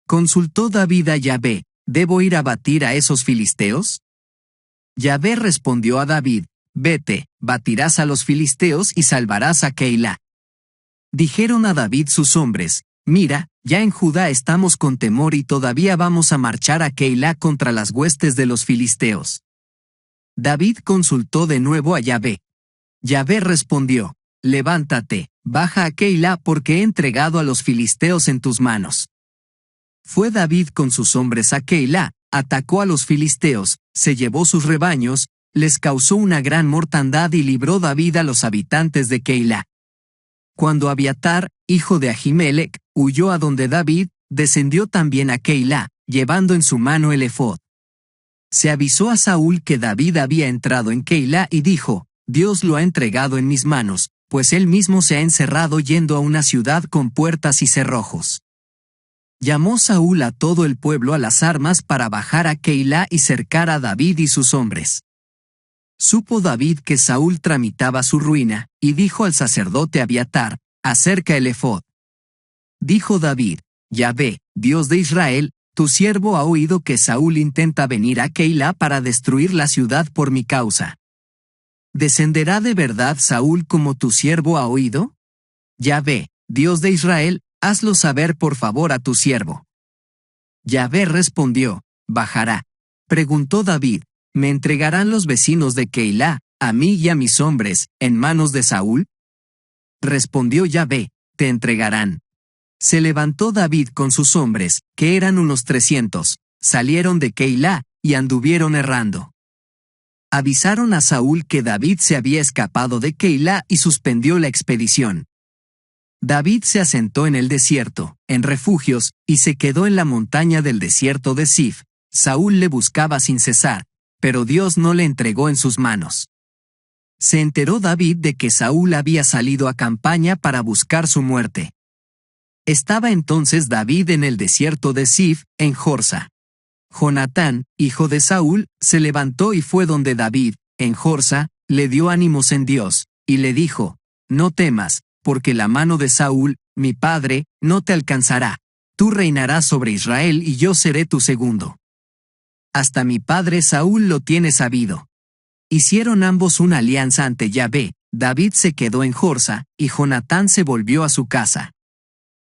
Speaker 1: Consultó David a Yahvé: ¿debo ir a batir a esos filisteos? Yahvé respondió a David: vete, batirás a los filisteos y salvarás a Keilah. Dijeron a David sus hombres: mira, ya en Judá estamos con temor y todavía vamos a marchar a Keilah contra las huestes de los filisteos. David consultó de nuevo a Yahvé. Yahvé respondió, levántate, baja a Keilah porque he entregado a los filisteos en tus manos. Fue David con sus hombres a Keilah, atacó a los filisteos, se llevó sus rebaños, les causó una gran mortandad y libró David a los habitantes de Keilah. Cuando Abiatar, hijo de Ahimelech, huyó a donde David, descendió también a Keilah, llevando en su mano el efod. Se avisó a Saúl que David había entrado en Keilah y dijo, Dios lo ha entregado en mis manos, pues él mismo se ha encerrado yendo a una ciudad con puertas y cerrojos. Llamó Saúl a todo el pueblo a las armas para bajar a Keilah y cercar a David y sus hombres. Supo David que Saúl tramitaba su ruina, y dijo al sacerdote Abiatar, acerca el efod. Dijo David, Yahvé, Dios de Israel, tu siervo ha oído que Saúl intenta venir a Keilah para destruir la ciudad por mi causa. ¿Descenderá de verdad Saúl como tu siervo ha oído? Yahvé, Dios de Israel, hazlo saber por favor a tu siervo. Yahvé respondió, bajará. Preguntó David, ¿me entregarán los vecinos de Keilah, a mí y a mis hombres, en manos de Saúl? Respondió Yahvé, te entregarán. Se levantó David con sus hombres, que eran unos 300, salieron de Keilah, y anduvieron errando. Avisaron a Saúl que David se había escapado de Keilah y suspendió la expedición. David se asentó en el desierto, en refugios, y se quedó en la montaña del desierto de Sif. Saúl le buscaba sin cesar, pero Dios no le entregó en sus manos. Se enteró David de que Saúl había salido a campaña para buscar su muerte. Estaba entonces David en el desierto de Sif, en Jorsa. Jonatán, hijo de Saúl, se levantó y fue donde David, en Jorsa, le dio ánimos en Dios, y le dijo, no temas, porque la mano de Saúl, mi padre, no te alcanzará. Tú reinarás sobre Israel y yo seré tu segundo. Hasta mi padre Saúl lo tiene sabido. Hicieron ambos una alianza ante Yahvé, David se quedó en Jorsa, y Jonatán se volvió a su casa.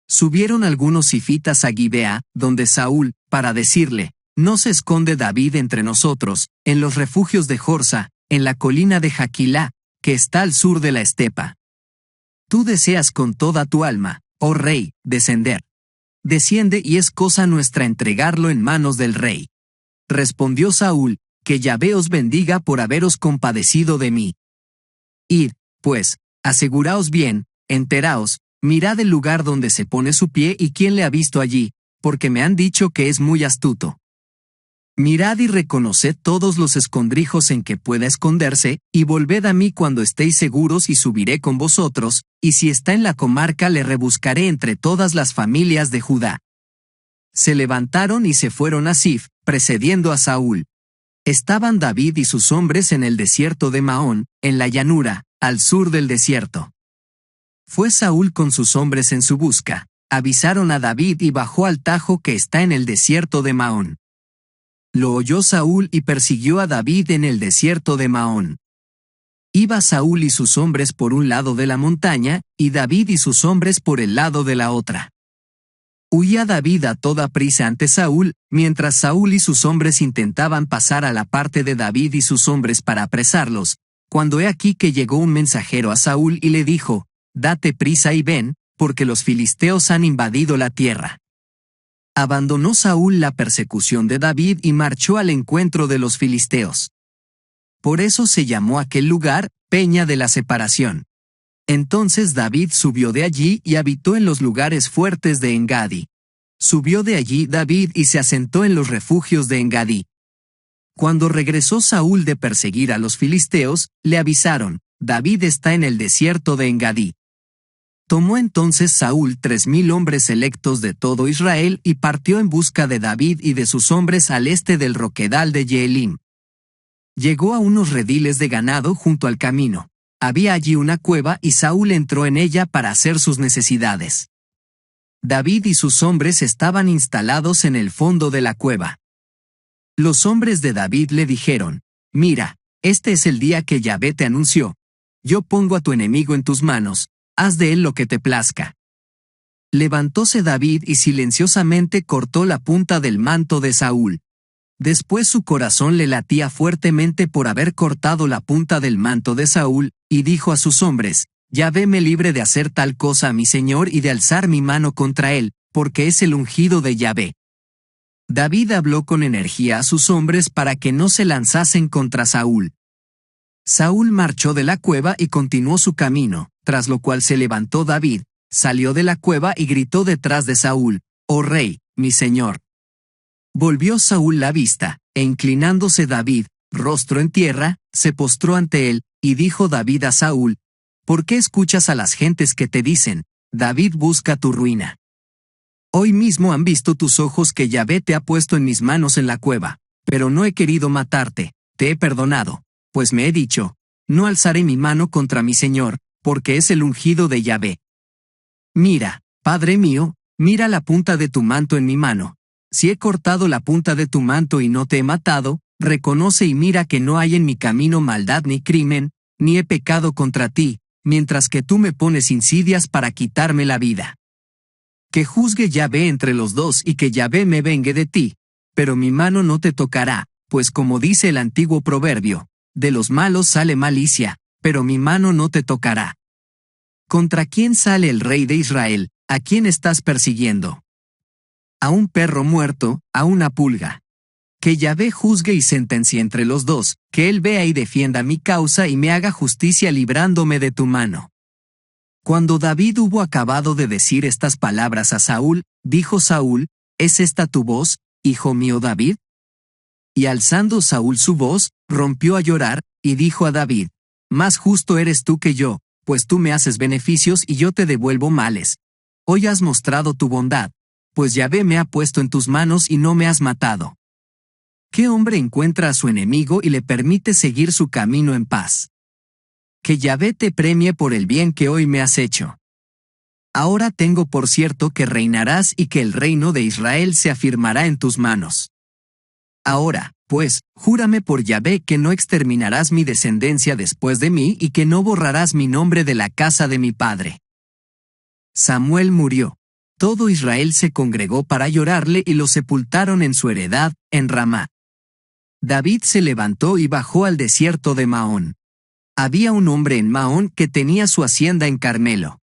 Speaker 1: Subieron algunos sifitas a Gibea, donde Saúl, para decirle, no se esconde David entre nosotros, en los refugios de Jorsa, en la colina de Jaquilá, que está al sur de la estepa. Tú deseas con toda tu alma, oh rey, descender. Desciende y es cosa nuestra entregarlo en manos del rey. Respondió Saúl, que Yahvé os bendiga por haberos compadecido de mí. Id, pues, aseguraos bien, enteraos, mirad el lugar donde se pone su pie y quién le ha visto allí, porque me han dicho que es muy astuto. Mirad y reconoced todos los escondrijos en que pueda esconderse, y volved a mí cuando estéis seguros y subiré con vosotros, y si está en la comarca le rebuscaré entre todas las familias de Judá. Se levantaron y se fueron a Sif, precediendo a Saúl. Estaban David y sus hombres en el desierto de Maón, en la llanura, al sur del desierto. Fue Saúl con sus hombres en su busca, avisaron a David y bajó al tajo que está en el desierto de Maón. Lo oyó Saúl y persiguió a David en el desierto de Maón. Iba Saúl y sus hombres por un lado de la montaña, y David y sus hombres por el lado de la otra. Huía David a toda prisa ante Saúl, mientras Saúl y sus hombres intentaban pasar a la parte de David y sus hombres para apresarlos, cuando he aquí que llegó un mensajero a Saúl y le dijo, date prisa y ven, porque los filisteos han invadido la tierra. Abandonó Saúl la persecución de David y marchó al encuentro de los filisteos. Por eso se llamó aquel lugar, Peña de la Separación. Entonces David subió de allí y habitó en los lugares fuertes de Engadi. Subió de allí David y se asentó en los refugios de Engadi. Cuando regresó Saúl de perseguir a los filisteos, le avisaron, David está en el desierto de Engadi. Tomó entonces Saúl 3000 hombres electos de todo Israel y partió en busca de David y de sus hombres al este del roquedal de Yeelim. Llegó a unos rediles de ganado junto al camino. Había allí una cueva y Saúl entró en ella para hacer sus necesidades. David y sus hombres estaban instalados en el fondo de la cueva. Los hombres de David le dijeron, mira, este es el día que Yahvé te anunció. Yo pongo a tu enemigo en tus manos, haz de él lo que te plazca. Levantóse David y silenciosamente cortó la punta del manto de Saúl. Después su corazón le latía fuertemente por haber cortado la punta del manto de Saúl, y dijo a sus hombres: Yahvé me libre de hacer tal cosa a mi señor y de alzar mi mano contra él, porque es el ungido de Yahvé. David habló con energía a sus hombres para que no se lanzasen contra Saúl. Saúl marchó de la cueva y continuó su camino, tras lo cual se levantó David, salió de la cueva y gritó detrás de Saúl: «Oh rey, mi señor». Volvió Saúl la vista, e inclinándose David, rostro en tierra, se postró ante él, y dijo David a Saúl: «¿Por qué escuchas a las gentes que te dicen: David busca tu ruina? Hoy mismo han visto tus ojos que Yahvé te ha puesto en mis manos en la cueva, pero no he querido matarte, te he perdonado, pues me he dicho: no alzaré mi mano contra mi señor, porque es el ungido de Yahvé. Mira, Padre mío, mira la punta de tu manto en mi mano. Si he cortado la punta de tu manto y no te he matado, reconoce y mira que no hay en mi camino maldad ni crimen, ni he pecado contra ti, mientras que tú me pones insidias para quitarme la vida. Que juzgue Yahvé entre los dos y que Yahvé me vengue de ti, pero mi mano no te tocará, pues como dice el antiguo proverbio, de los malos sale malicia, pero mi mano no te tocará. ¿Contra quién sale el rey de Israel? ¿A quién estás persiguiendo? A un perro muerto, a una pulga. Que Yahvé juzgue y sentencie entre los dos, que él vea y defienda mi causa y me haga justicia librándome de tu mano». Cuando David hubo acabado de decir estas palabras a Saúl, dijo Saúl: ¿Es esta tu voz, hijo mío David? Y alzando Saúl su voz, rompió a llorar, y dijo a David: Más justo eres tú que yo, pues tú me haces beneficios y yo te devuelvo males. Hoy has mostrado tu bondad, pues Yahvé me ha puesto en tus manos y no me has matado. ¿Qué hombre encuentra a su enemigo y le permite seguir su camino en paz? Que Yahvé te premie por el bien que hoy me has hecho. Ahora tengo por cierto que reinarás y que el reino de Israel se afirmará en tus manos. Ahora, pues, júrame por Yahvé que no exterminarás mi descendencia después de mí y que no borrarás mi nombre de la casa de mi padre. Samuel murió. Todo Israel se congregó para llorarle y lo sepultaron en su heredad, en Ramá. David se levantó y bajó al desierto de Maón. Había un hombre en Maón que tenía su hacienda en Carmelo.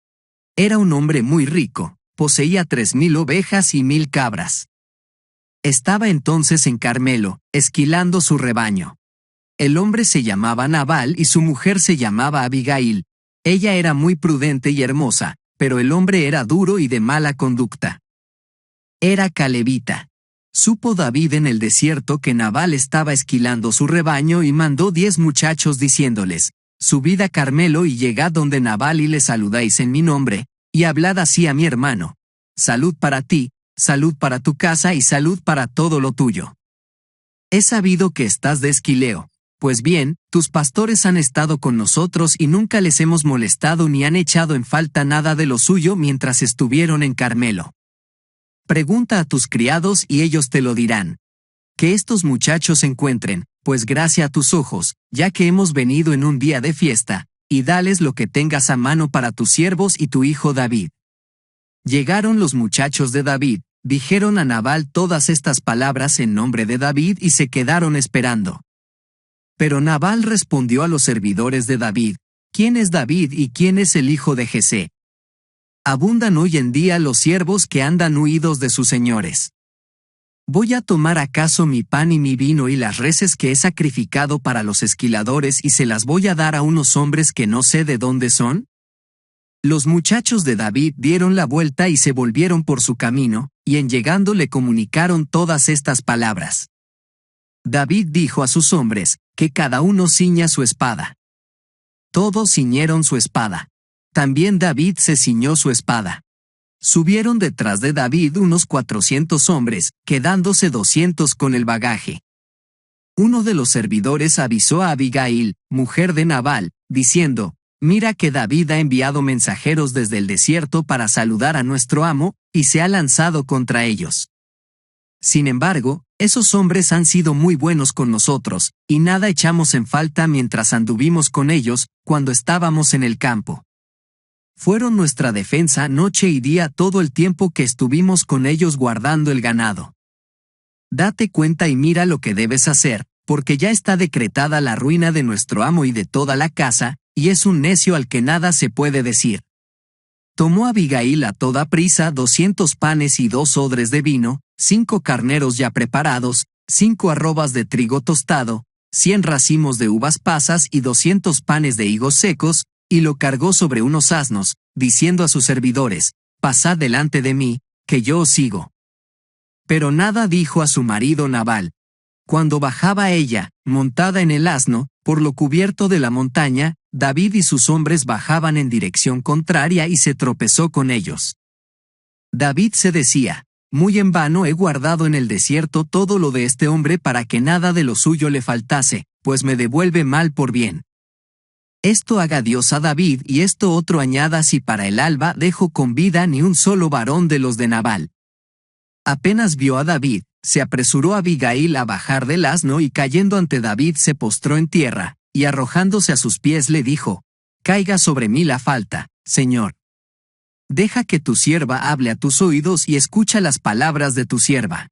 Speaker 1: Era un hombre muy rico, poseía 3,000 ovejas y 1,000 cabras. Estaba entonces en Carmelo, esquilando su rebaño. El hombre se llamaba Nabal y su mujer se llamaba Abigail. Ella era muy prudente y hermosa, pero el hombre era duro y de mala conducta. Era calebita. Supo David en el desierto que Nabal estaba esquilando su rebaño y mandó 10 muchachos diciéndoles: Subid a Carmelo y llegad donde Nabal y le saludáis en mi nombre, y hablad así a mi hermano: Salud para ti, salud para tu casa y salud para todo lo tuyo. He sabido que estás de esquileo. Pues bien, tus pastores han estado con nosotros y nunca les hemos molestado ni han echado en falta nada de lo suyo mientras estuvieron en Carmelo. Pregunta a tus criados y ellos te lo dirán. Que estos muchachos encuentren, pues gracia a tus ojos, ya que hemos venido en un día de fiesta, y dales lo que tengas a mano para tus siervos y tu hijo David. Llegaron los muchachos de David, dijeron a Nabal todas estas palabras en nombre de David y se quedaron esperando. Pero Nabal respondió a los servidores de David: ¿Quién es David y quién es el hijo de Jesé? Abundan hoy en día los siervos que andan huidos de sus señores. ¿Voy a tomar acaso mi pan y mi vino y las reses que he sacrificado para los esquiladores y se las voy a dar a unos hombres que no sé de dónde son? Los muchachos de David dieron la vuelta y se volvieron por su camino, y en llegando le comunicaron todas estas palabras. David dijo a sus hombres: que cada uno ciña su espada. Todos ciñeron su espada. También David se ciñó su espada. Subieron detrás de David unos 400 hombres, quedándose 200 con el bagaje. Uno de los servidores avisó a Abigail, mujer de Nabal, diciendo: Mira que David ha enviado mensajeros desde el desierto para saludar a nuestro amo, y se ha lanzado contra ellos. Sin embargo, esos hombres han sido muy buenos con nosotros, y nada echamos en falta mientras anduvimos con ellos, cuando estábamos en el campo. Fueron nuestra defensa noche y día todo el tiempo que estuvimos con ellos guardando el ganado. Date cuenta y mira lo que debes hacer, porque ya está decretada la ruina de nuestro amo y de toda la casa, y es un necio al que nada se puede decir. Tomó Abigail a toda prisa 200 panes y 2 odres de vino, 5 carneros ya preparados, 5 arrobas de trigo tostado, 100 racimos de uvas pasas y 200 panes de higos secos, y lo cargó sobre unos asnos, diciendo a sus servidores, «Pasad delante de mí, que yo os sigo». Pero nada dijo a su marido Nabal. Cuando bajaba ella, montada en el asno, por lo cubierto de la montaña, David y sus hombres bajaban en dirección contraria y se tropezó con ellos. David se decía, «Muy en vano he guardado en el desierto todo lo de este hombre para que nada de lo suyo le faltase, pues me devuelve mal por bien. Esto haga Dios a David y esto otro añada si para el alba dejo con vida ni un solo varón de los de Nabal». Apenas vio a David, se apresuró Abigail a bajar del asno y cayendo ante David se postró en tierra, y arrojándose a sus pies le dijo, «Caiga sobre mí la falta, Señor. Deja que tu sierva hable a tus oídos y escucha las palabras de tu sierva.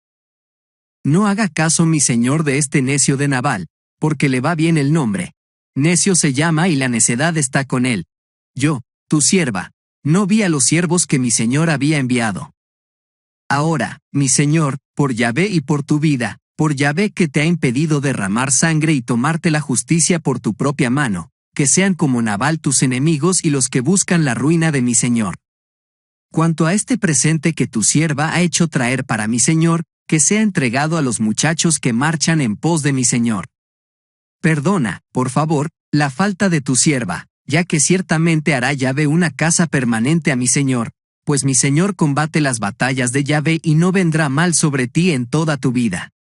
Speaker 1: No haga caso mi señor de este necio de Nabal, porque le va bien el nombre. Necio se llama y la necedad está con él. Yo, tu sierva, no vi a los siervos que mi señor había enviado. Ahora, mi señor, por Yahvé y por tu vida, por Yahvé que te ha impedido derramar sangre y tomarte la justicia por tu propia mano, que sean como Nabal tus enemigos y los que buscan la ruina de mi señor. Cuanto a este presente que tu sierva ha hecho traer para mi señor, que sea entregado a los muchachos que marchan en pos de mi señor. Perdona, por favor, la falta de tu sierva, ya que ciertamente hará Yahvé una casa permanente a mi señor, pues mi señor combate las batallas de Yahvé y no vendrá mal sobre ti en toda tu vida.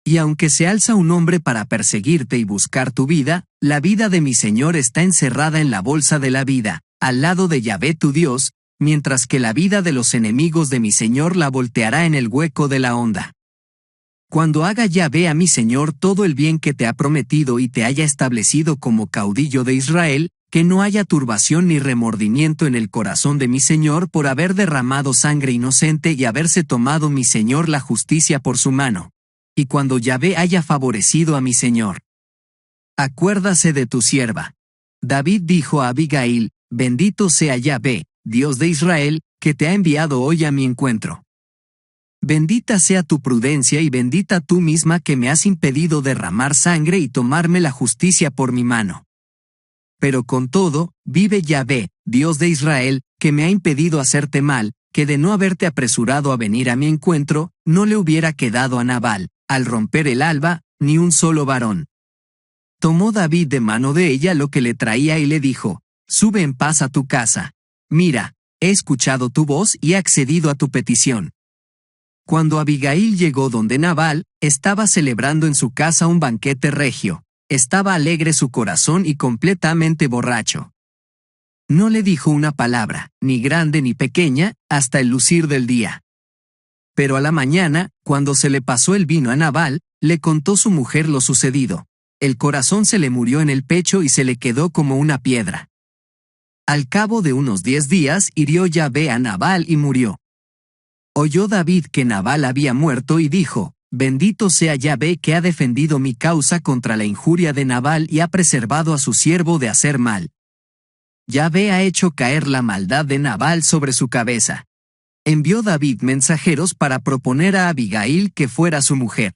Speaker 1: Y aunque se alza un hombre para perseguirte y buscar tu vida, la vida de mi señor está encerrada en la bolsa de la vida, al lado de Yahvé tu Dios, mientras que la vida de los enemigos de mi señor la volteará en el hueco de la honda. Cuando haga Yahvé a mi señor todo el bien que te ha prometido y te haya establecido como caudillo de Israel, que no haya turbación ni remordimiento en el corazón de mi señor por haber derramado sangre inocente y haberse tomado mi señor la justicia por su mano. Y cuando Yahvé haya favorecido a mi señor. Acuérdase de tu sierva. David dijo a Abigail, bendito sea Yahvé, Dios de Israel, que te ha enviado hoy a mi encuentro. Bendita sea tu prudencia y bendita tú misma que me has impedido derramar sangre y tomarme la justicia por mi mano. Pero con todo, vive Yahvé, Dios de Israel, que me ha impedido hacerte mal, que de no haberte apresurado a venir a mi encuentro, no le hubiera quedado a Nabal, al romper el alba, ni un solo varón. Tomó David de mano de ella lo que le traía y le dijo, sube en paz a tu casa. Mira, he escuchado tu voz y he accedido a tu petición. Cuando Abigail llegó donde Nabal, estaba celebrando en su casa un banquete regio. Estaba alegre su corazón y completamente borracho. No le dijo una palabra, ni grande ni pequeña, hasta el lucir del día. Pero a la mañana, cuando se le pasó el vino a Nabal, le contó su mujer lo sucedido. El corazón se le murió en el pecho y se le quedó como una piedra. Al cabo de unos 10 días hirió Yahvé a Nabal y murió. Oyó David que Nabal había muerto y dijo, bendito sea Yahvé que ha defendido mi causa contra la injuria de Nabal y ha preservado a su siervo de hacer mal. Yahvé ha hecho caer la maldad de Nabal sobre su cabeza. Envió David mensajeros para proponer a Abigail que fuera su mujer.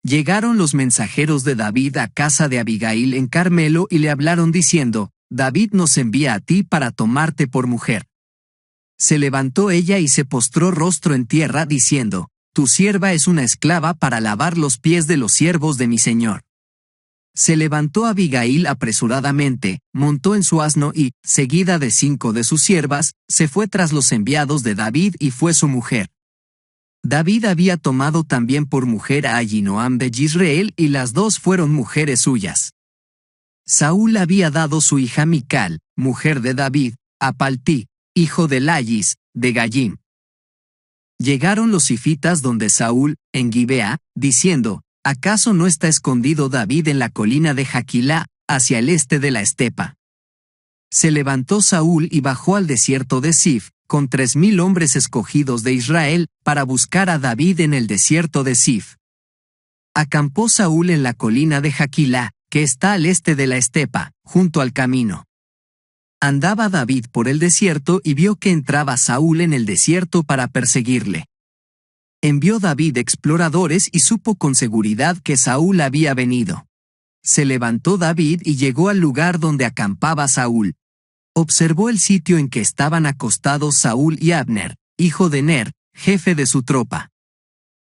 Speaker 1: Llegaron los mensajeros de David a casa de Abigail en Carmelo y le hablaron diciendo, David nos envía a ti para tomarte por mujer. Se levantó ella y se postró rostro en tierra diciendo, tu sierva es una esclava para lavar los pies de los siervos de mi señor. Se levantó Abigail apresuradamente, montó en su asno y, seguida de 5 de sus siervas, se fue tras los enviados de David y fue su mujer. David había tomado también por mujer a Ahinoam de Jezreel y las dos fueron mujeres suyas. Saúl había dado su hija Mical, mujer de David, a Paltí, hijo de Lais, de Gallim. Llegaron los sifitas donde Saúl, en Gibea, diciendo, ¿acaso no está escondido David en la colina de Jaquilá, hacia el este de la estepa? Se levantó Saúl y bajó al desierto de Zif, con 3000 hombres escogidos de Israel, para buscar a David en el desierto de Zif. Acampó Saúl en la colina de Jaquilá, que está al este de la estepa, junto al camino. Andaba David por el desierto y vio que entraba Saúl en el desierto para perseguirle. Envió David exploradores y supo con seguridad que Saúl había venido. Se levantó David y llegó al lugar donde acampaba Saúl. Observó el sitio en que estaban acostados Saúl y Abner, hijo de Ner, jefe de su tropa.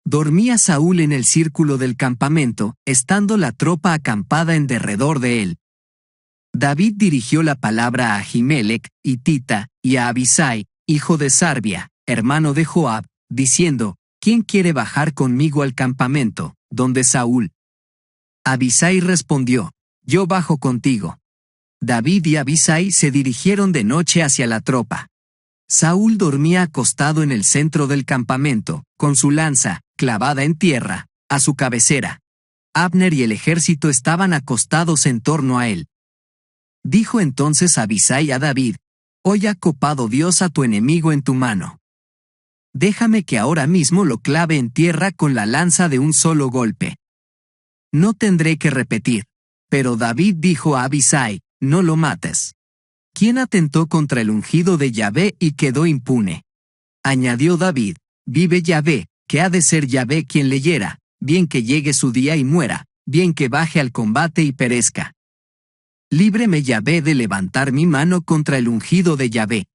Speaker 1: Dormía Saúl en el círculo del campamento, estando la tropa acampada en derredor de él. David dirigió la palabra a Ahimelech, hitita, y a Abisai, hijo de Sarbia, hermano de Joab, diciendo: ¿Quién quiere bajar conmigo al campamento, donde Saúl? Abisai respondió: Yo bajo contigo. David y Abisai se dirigieron de noche hacia la tropa. Saúl dormía acostado en el centro del campamento, con su lanza, clavada en tierra, a su cabecera. Abner y el ejército estaban acostados en torno a él. Dijo entonces Abisai a David: Hoy ha copado Dios a tu enemigo en tu mano. Déjame que ahora mismo lo clave en tierra con la lanza de un solo golpe. No tendré que repetir. Pero David dijo a Abisai: No lo mates. ¿Quién atentó contra el ungido de Yahvé y quedó impune? Añadió David: Vive Yahvé, que ha de ser Yahvé quien le hiera, bien que llegue su día y muera, bien que baje al combate y perezca. Líbreme Yahvé de levantar mi mano contra el ungido de Yahvé.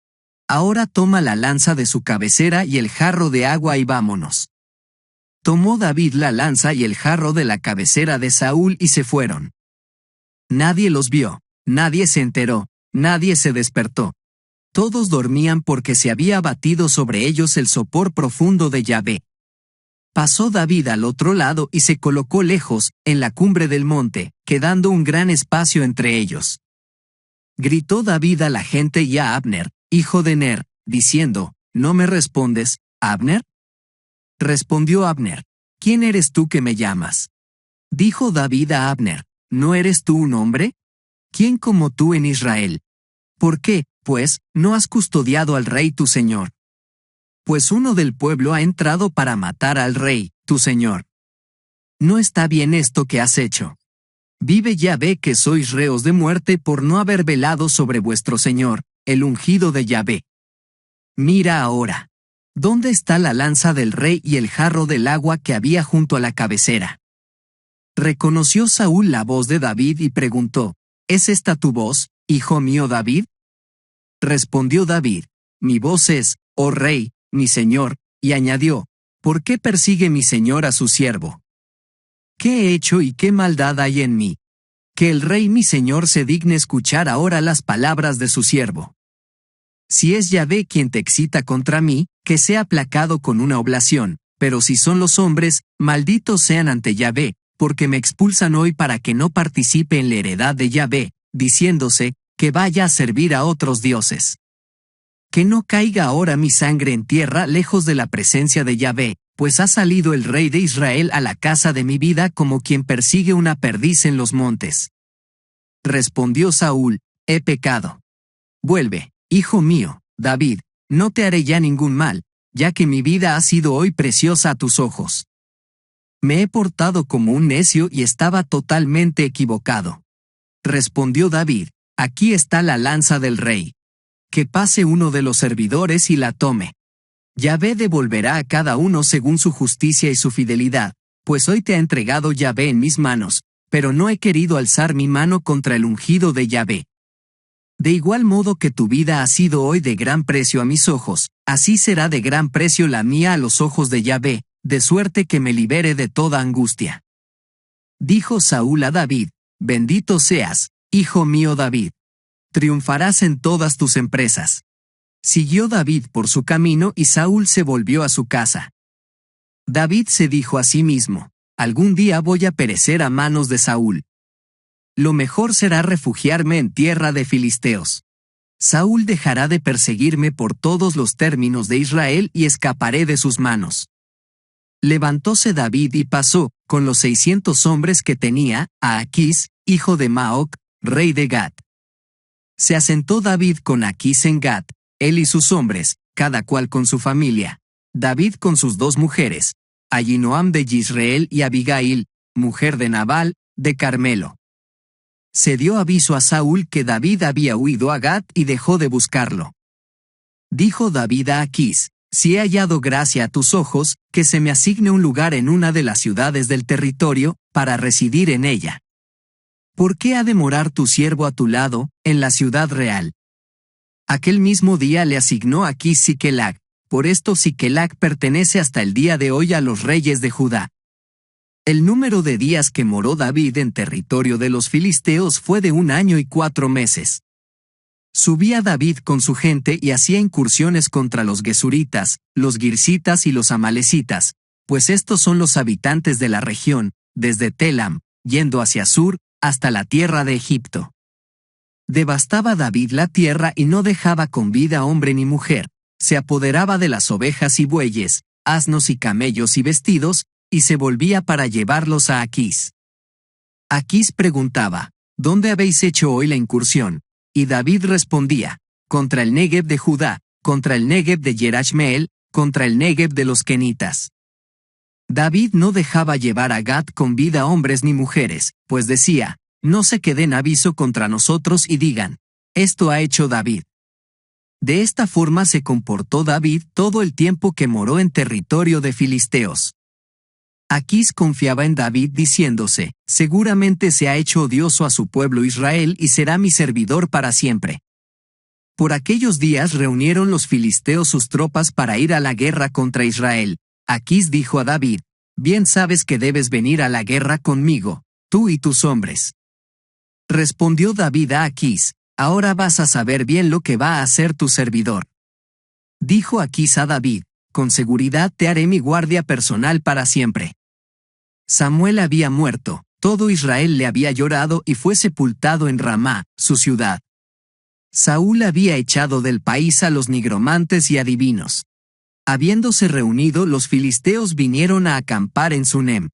Speaker 1: Ahora toma la lanza de su cabecera y el jarro de agua y vámonos. Tomó David la lanza y el jarro de la cabecera de Saúl y se fueron. Nadie los vio, nadie se enteró, nadie se despertó. Todos dormían porque se había abatido sobre ellos el sopor profundo de Yahvé. Pasó David al otro lado y se colocó lejos, en la cumbre del monte, quedando un gran espacio entre ellos. Gritó David a la gente y a Abner, hijo de Ner, diciendo: ¿No me respondes, Abner? Respondió Abner: ¿Quién eres tú que me llamas? Dijo David a Abner: ¿No eres tú un hombre? ¿Quién como tú en Israel? ¿Por qué, pues, no has custodiado al rey tu señor? Pues uno del pueblo ha entrado para matar al rey, tu señor. No está bien esto que has hecho. Vive Yahvé que sois reos de muerte por no haber velado sobre vuestro señor, el ungido de Yahvé. Mira ahora. ¿Dónde está la lanza del rey y el jarro del agua que había junto a la cabecera? Reconoció Saúl la voz de David y preguntó: ¿Es esta tu voz, hijo mío David? Respondió David: Mi voz es, oh rey, mi señor, y añadió: ¿Por qué persigue mi señor a su siervo? ¿Qué he hecho y qué maldad hay en mí? Que el rey mi señor se digne escuchar ahora las palabras de su siervo. Si es Yahvé quien te excita contra mí, que sea aplacado con una oblación, pero si son los hombres, malditos sean ante Yahvé, porque me expulsan hoy para que no participe en la heredad de Yahvé, diciéndose, que vaya a servir a otros dioses. Que no caiga ahora mi sangre en tierra lejos de la presencia de Yahvé, pues ha salido el rey de Israel a la casa de mi vida como quien persigue una perdiz en los montes. Respondió Saúl: He pecado. Vuelve, hijo mío, David, no te haré ya ningún mal, ya que mi vida ha sido hoy preciosa a tus ojos. Me he portado como un necio y estaba totalmente equivocado. Respondió David: Aquí está la lanza del rey. Que pase uno de los servidores y la tome. Yahvé devolverá a cada uno según su justicia y su fidelidad, pues hoy te ha entregado Yahvé en mis manos, pero no he querido alzar mi mano contra el ungido de Yahvé. De igual modo que tu vida ha sido hoy de gran precio a mis ojos, así será de gran precio la mía a los ojos de Yahvé, de suerte que me libere de toda angustia. Dijo Saúl a David: Bendito seas, hijo mío David. Triunfarás en todas tus empresas. Siguió David por su camino y Saúl se volvió a su casa. David se dijo a sí mismo: Algún día voy a perecer a manos de Saúl. Lo mejor será refugiarme en tierra de filisteos. Saúl dejará de perseguirme por todos los términos de Israel y escaparé de sus manos. Levantóse David y pasó, con los 600 hombres que tenía, a Aquís, hijo de Maoc, rey de Gat. Se asentó David con Aquís en Gat, él y sus hombres, cada cual con su familia. David con sus 2 mujeres, Ahinoam de Jezreel y Abigail, mujer de Nabal, de Carmelo. Se dio aviso a Saúl que David había huido a Gat y dejó de buscarlo. Dijo David a Aquís: si he hallado gracia a tus ojos, que se me asigne un lugar en una de las ciudades del territorio, para residir en ella. ¿Por qué ha de morar tu siervo a tu lado, en la ciudad real? Aquel mismo día le asignó a Aquís Siquelac. Por esto Siquelac pertenece hasta el día de hoy a los reyes de Judá. El número de días que moró David en territorio de los filisteos fue de 1 año y 4 meses. Subía David con su gente y hacía incursiones contra los gesuritas, los girsitas y los amalecitas, pues estos son los habitantes de la región, desde Telam, yendo hacia sur, hasta la tierra de Egipto. Devastaba David la tierra y no dejaba con vida hombre ni mujer, se apoderaba de las ovejas y bueyes, asnos y camellos y vestidos, y se volvía para llevarlos a Aquís. Aquís preguntaba: ¿dónde habéis hecho hoy la incursión? Y David respondía: contra el Negev de Judá, contra el Negev de Yerachmeel, contra el Negev de los Kenitas. David no dejaba llevar a Gat con vida hombres ni mujeres, pues decía: no se queden aviso contra nosotros y digan: esto ha hecho David. De esta forma se comportó David todo el tiempo que moró en territorio de filisteos. Aquís confiaba en David diciéndose: seguramente se ha hecho odioso a su pueblo Israel y será mi servidor para siempre. Por aquellos días reunieron los filisteos sus tropas para ir a la guerra contra Israel. Aquís dijo a David: bien sabes que debes venir a la guerra conmigo, tú y tus hombres. Respondió David a Aquís: ahora vas a saber bien lo que va a hacer tu servidor. Dijo Aquís a David: con seguridad te haré mi guardia personal para siempre. Samuel había muerto, todo Israel le había llorado y fue sepultado en Ramá, su ciudad. Saúl había echado del país a los nigromantes y adivinos. Habiéndose reunido, los filisteos vinieron a acampar en Sunem.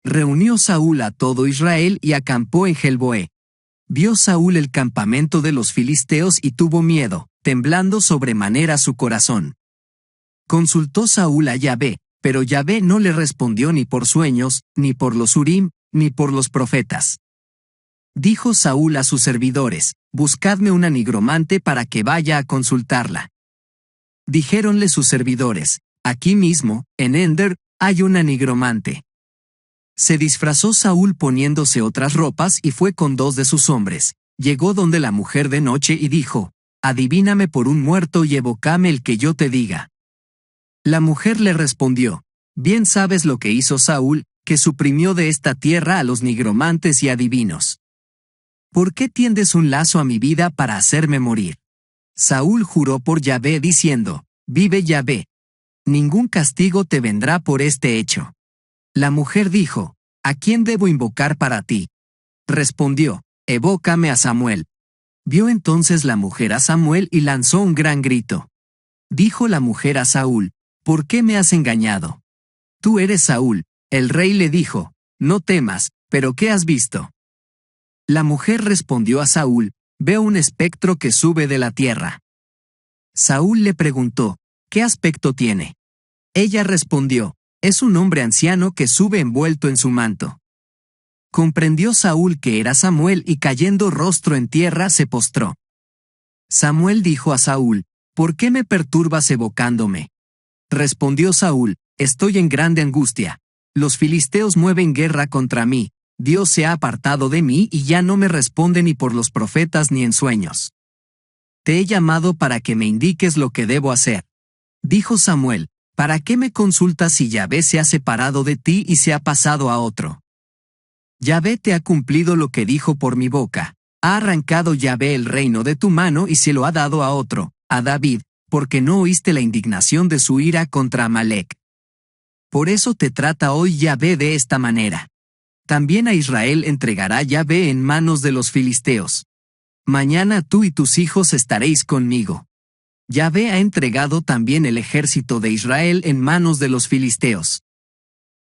Speaker 1: Reunió Saúl a todo Israel y acampó en Gelboé. Vio Saúl el campamento de los filisteos y tuvo miedo, temblando sobremanera su corazón. Consultó Saúl a Yahvé, pero Yahvé no le respondió ni por sueños, ni por los Urim, ni por los profetas. Dijo Saúl a sus servidores: buscadme una nigromante para que vaya a consultarla. Dijéronle sus servidores: aquí mismo, en Ender, hay una nigromante. Se disfrazó Saúl poniéndose otras ropas y fue con 2 de sus hombres. Llegó donde la mujer de noche y dijo: adivíname por un muerto y evócame el que yo te diga. La mujer le respondió: bien sabes lo que hizo Saúl, que suprimió de esta tierra a los nigromantes y adivinos. ¿Por qué tiendes un lazo a mi vida para hacerme morir? Saúl juró por Yahvé diciendo: vive Yahvé. Ningún castigo te vendrá por este hecho. La mujer dijo: ¿a quién debo invocar para ti? Respondió: evócame a Samuel. Vio entonces la mujer a Samuel y lanzó un gran grito. Dijo la mujer a Saúl: ¿por qué me has engañado? Tú eres Saúl. El rey le dijo: no temas, pero ¿qué has visto? La mujer respondió a Saúl: veo un espectro que sube de la tierra. Saúl le preguntó: ¿qué aspecto tiene? Ella respondió: es un hombre anciano que sube envuelto en su manto. Comprendió Saúl que era Samuel y cayendo rostro en tierra se postró. Samuel dijo a Saúl: ¿por qué me perturbas evocándome? Respondió Saúl: estoy en grande angustia. Los filisteos mueven guerra contra mí. Dios se ha apartado de mí y ya no me responde ni por los profetas ni en sueños. Te he llamado para que me indiques lo que debo hacer. Dijo Samuel: ¿para qué me consultas si Yahvé se ha separado de ti y se ha pasado a otro? Yahvé te ha cumplido lo que dijo por mi boca. Ha arrancado Yahvé el reino de tu mano y se lo ha dado a otro, a David, porque no oíste la indignación de su ira contra Amalec. Por eso te trata hoy Yahvé de esta manera. También a Israel entregará Yahvé en manos de los filisteos. Mañana tú y tus hijos estaréis conmigo. Yahvé ha entregado también el ejército de Israel en manos de los filisteos.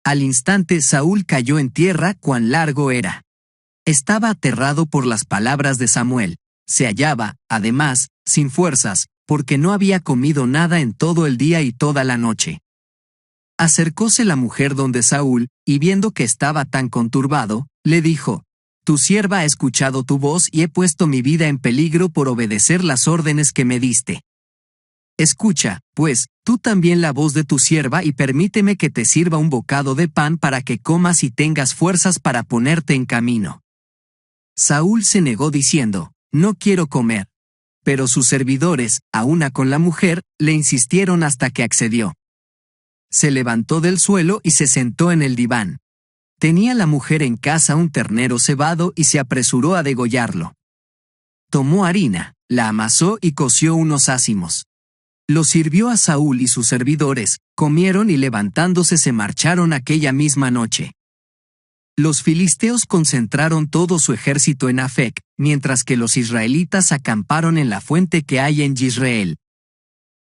Speaker 1: Al instante Saúl cayó en tierra, cuán largo era. Estaba aterrado por las palabras de Samuel. se hallaba, además, sin fuerzas, porque no había comido nada en todo el día y toda la noche. Acercóse la mujer donde Saúl, y viendo que estaba tan conturbado, le dijo: Tu sierva ha escuchado tu voz y he puesto mi vida en peligro por obedecer las órdenes que me diste. Escucha, pues, tú también la voz de tu sierva y permíteme que te sirva un bocado de pan para que comas y tengas fuerzas para ponerte en camino. Saúl se negó diciendo: No quiero comer. Pero sus servidores, a una con la mujer, le insistieron hasta que accedió. Se levantó del suelo y se sentó en el diván. Tenía la mujer en casa un ternero cebado y se apresuró a degollarlo. Tomó harina, la amasó y coció unos ázimos. Lo sirvió a Saúl y sus servidores, comieron y levantándose se marcharon aquella misma noche. Los filisteos concentraron todo su ejército en Afec, mientras que los israelitas acamparon en la fuente que hay en Yisreel.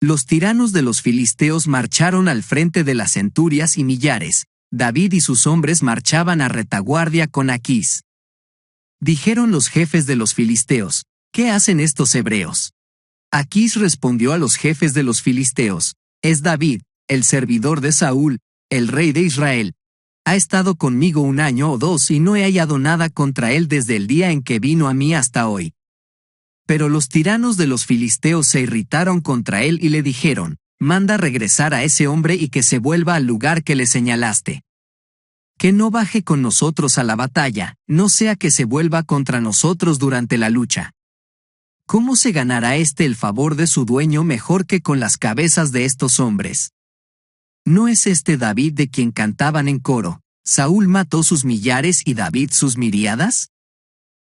Speaker 1: Los tiranos de los filisteos marcharon al frente de las centurias y millares. David y sus hombres marchaban a retaguardia con Aquís. Dijeron los jefes de los filisteos: ¿Qué hacen estos hebreos? Aquís respondió a los jefes de los filisteos: Es David, el servidor de Saúl, el rey de Israel. Ha estado conmigo 1 año o 2 y no he hallado nada contra él desde el día en que vino a mí hasta hoy. Pero los tiranos de los filisteos se irritaron contra él y le dijeron: Manda regresar a ese hombre y que se vuelva al lugar que le señalaste. Que no baje con nosotros a la batalla, no sea que se vuelva contra nosotros durante la lucha. ¿Cómo se ganará el favor de su dueño mejor que con las cabezas de estos hombres? ¿No es este David de quien cantaban en coro: Saúl mató sus millares y David sus miríadas?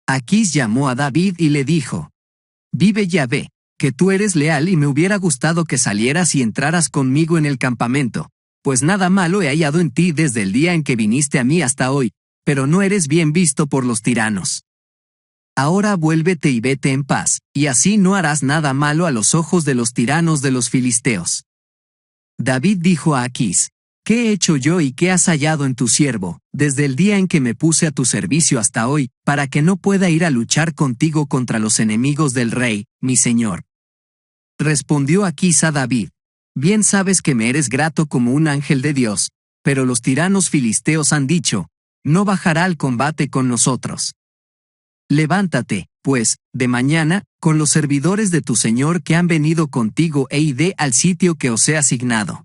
Speaker 1: Aquís llamó a David y le dijo: Vive Yahvé, que tú eres leal y me hubiera gustado que salieras y entraras conmigo en el campamento, pues nada malo he hallado en ti desde el día en que viniste a mí hasta hoy, pero no eres bien visto por los tiranos. Ahora vuélvete y vete en paz, y así no harás nada malo a los ojos de los tiranos de los filisteos. David dijo a Aquís: ¿Qué he hecho yo y qué has hallado en tu siervo, desde el día en que me puse a tu servicio hasta hoy, para que no pueda ir a luchar contigo contra los enemigos del rey, mi señor? Respondió Aquís a David: Bien sabes que me eres grato como un ángel de Dios, pero los tiranos filisteos han dicho: No bajará al combate con nosotros. Levántate, pues, de mañana, con los servidores de tu señor que han venido contigo e id al sitio que os he asignado.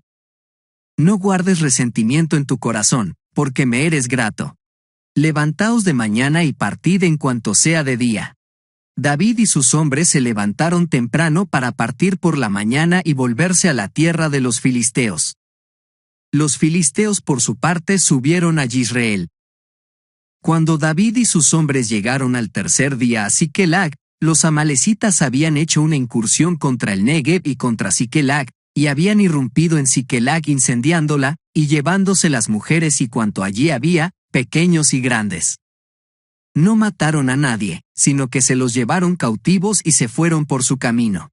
Speaker 1: No guardes resentimiento en tu corazón, porque me eres grato. Levantaos de mañana y partid en cuanto sea de día. David y sus hombres se levantaron temprano para partir por la mañana y volverse a la tierra de los filisteos. Los filisteos por su parte subieron a Yisreel. Cuando David y sus hombres llegaron al tercer día a Siquelag, los amalecitas habían hecho una incursión contra el Negev y contra Siquelag, y habían irrumpido en Siquelag incendiándola, y llevándose las mujeres y cuanto allí había, pequeños y grandes. No mataron a nadie, sino que se los llevaron cautivos y se fueron por su camino.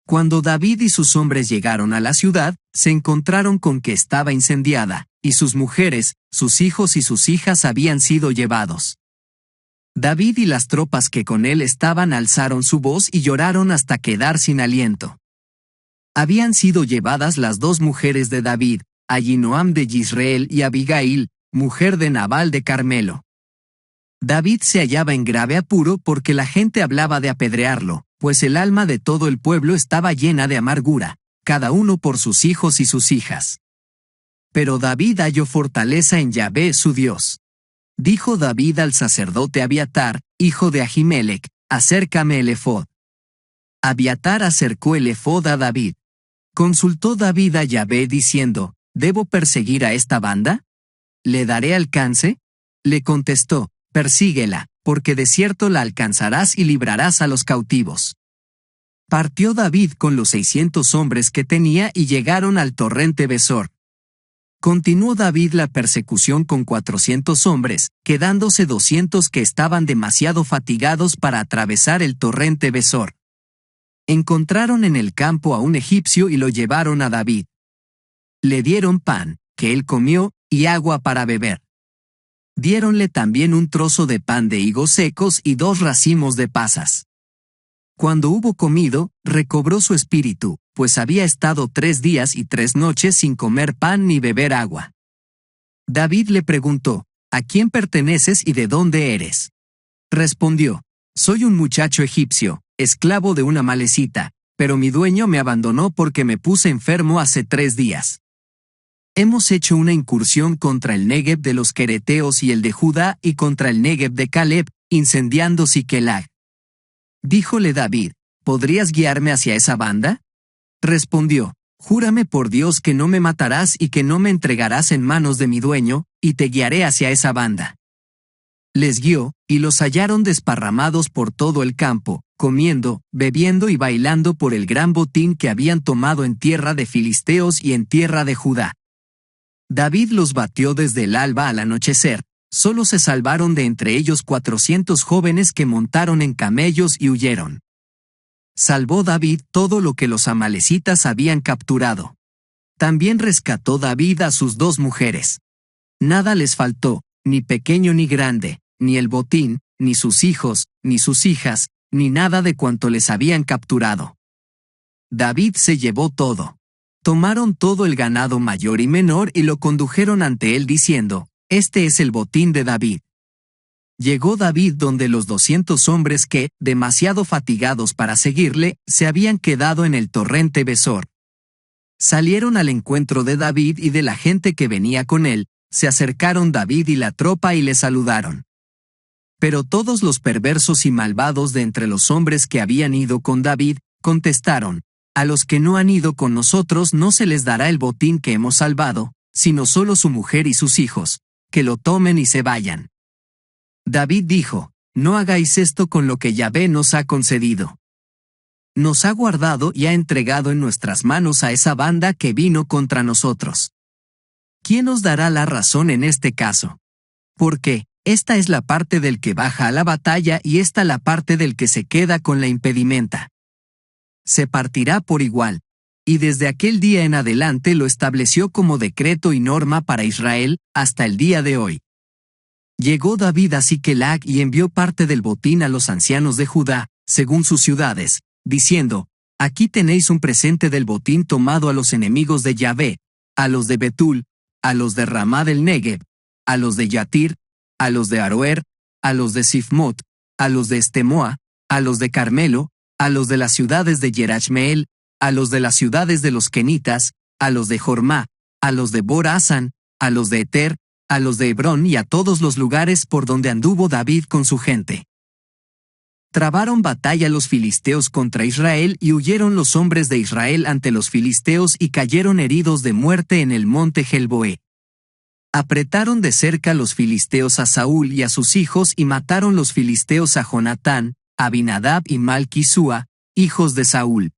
Speaker 1: Cuando David y sus hombres llegaron a la ciudad, se encontraron con que estaba incendiada, y sus mujeres, sus hijos y sus hijas habían sido llevados. David y las tropas que con él estaban alzaron su voz y lloraron hasta quedar sin aliento. Habían sido llevadas las 2 mujeres de David, Ahinoam de Yisreel y Abigail, mujer de Nabal de Carmelo. David se hallaba en grave apuro porque la gente hablaba de apedrearlo, pues el alma de todo el pueblo estaba llena de amargura, cada uno por sus hijos y sus hijas. Pero David halló fortaleza en Yahvé su Dios. Dijo David al sacerdote Abiatar, hijo de Ahimelech: Acércame el efod. Abiatar acercó el efod a David. Consultó David a Yahvé diciendo: ¿Debo perseguir a esta banda? ¿Le daré alcance? Le contestó: Persíguela, porque de cierto la alcanzarás y librarás a los cautivos. Partió David con los 600 hombres que tenía y llegaron al torrente Besor. Continuó David la persecución con 400 hombres, quedándose 200 que estaban demasiado fatigados para atravesar el torrente Besor. Encontraron en el campo a un egipcio y lo llevaron a David. Le dieron pan, que él comió, y agua para beber. Diéronle también un trozo de pan de higos secos y 2 racimos de pasas. Cuando hubo comido, recobró su espíritu, pues había estado 3 días y 3 noches sin comer pan ni beber agua. David le preguntó, ¿a quién perteneces y de dónde eres? Respondió, soy un muchacho egipcio, esclavo de una amalecita, pero mi dueño me abandonó porque me puse enfermo hace 3 días. Hemos hecho una incursión contra el Negev de los quereteos y el de Judá y contra el Negev de Caleb, incendiando Siquelag. Díjole David, ¿podrías guiarme hacia esa banda? Respondió, júrame por Dios que no me matarás y que no me entregarás en manos de mi dueño, y te guiaré hacia esa banda. Les guió, y los hallaron desparramados por todo el campo, comiendo, bebiendo y bailando por el gran botín que habían tomado en tierra de filisteos y en tierra de Judá. David los batió desde el alba al anochecer, solo se salvaron de entre ellos 400 jóvenes que montaron en camellos y huyeron. Salvó David todo lo que los amalecitas habían capturado. También rescató David a sus 2 mujeres. Nada les faltó, ni pequeño ni grande, ni el botín, ni sus hijos, ni sus hijas, ni nada de cuanto les habían capturado. David se llevó todo. Tomaron todo el ganado mayor y menor y lo condujeron ante él diciendo, este es el botín de David. Llegó David donde los 200 hombres que, demasiado fatigados para seguirle, se habían quedado en el torrente Besor. Salieron al encuentro de David y de la gente que venía con él, se acercaron David y la tropa y le saludaron. Pero todos los perversos y malvados de entre los hombres que habían ido con David, contestaron, a los que no han ido con nosotros no se les dará el botín que hemos salvado, sino solo su mujer y sus hijos, que lo tomen y se vayan. David dijo, no hagáis esto con lo que Yahvé nos ha concedido. Nos ha guardado y ha entregado en nuestras manos a esa banda que vino contra nosotros. ¿Quién os dará la razón en este caso? Porque, esta es la parte del que baja a la batalla y esta la parte del que se queda con la impedimenta. Se partirá por igual, y desde aquel día en adelante lo estableció como decreto y norma para Israel, hasta el día de hoy. Llegó David a Siquelag y envió parte del botín a los ancianos de Judá, según sus ciudades, diciendo, aquí tenéis un presente del botín tomado a los enemigos de Yahvé, a los de Betul, a los de Ramá del Negev, a los de Yatir, a los de Aroer, a los de Sifmot, a los de Estemoa, a los de Carmelo, a los de las ciudades de Yerachmeel, a los de las ciudades de los Kenitas, a los de Jormá, a los de Bor-Asan, a los de Eter, a los de Hebrón y a todos los lugares por donde anduvo David con su gente. Trabaron batalla los filisteos contra Israel y huyeron los hombres de Israel ante los filisteos y cayeron heridos de muerte en el monte Gelboé. Apretaron de cerca los filisteos a Saúl y a sus hijos y mataron los filisteos a Jonatán, Abinadab y Malquisúa, hijos de Saúl.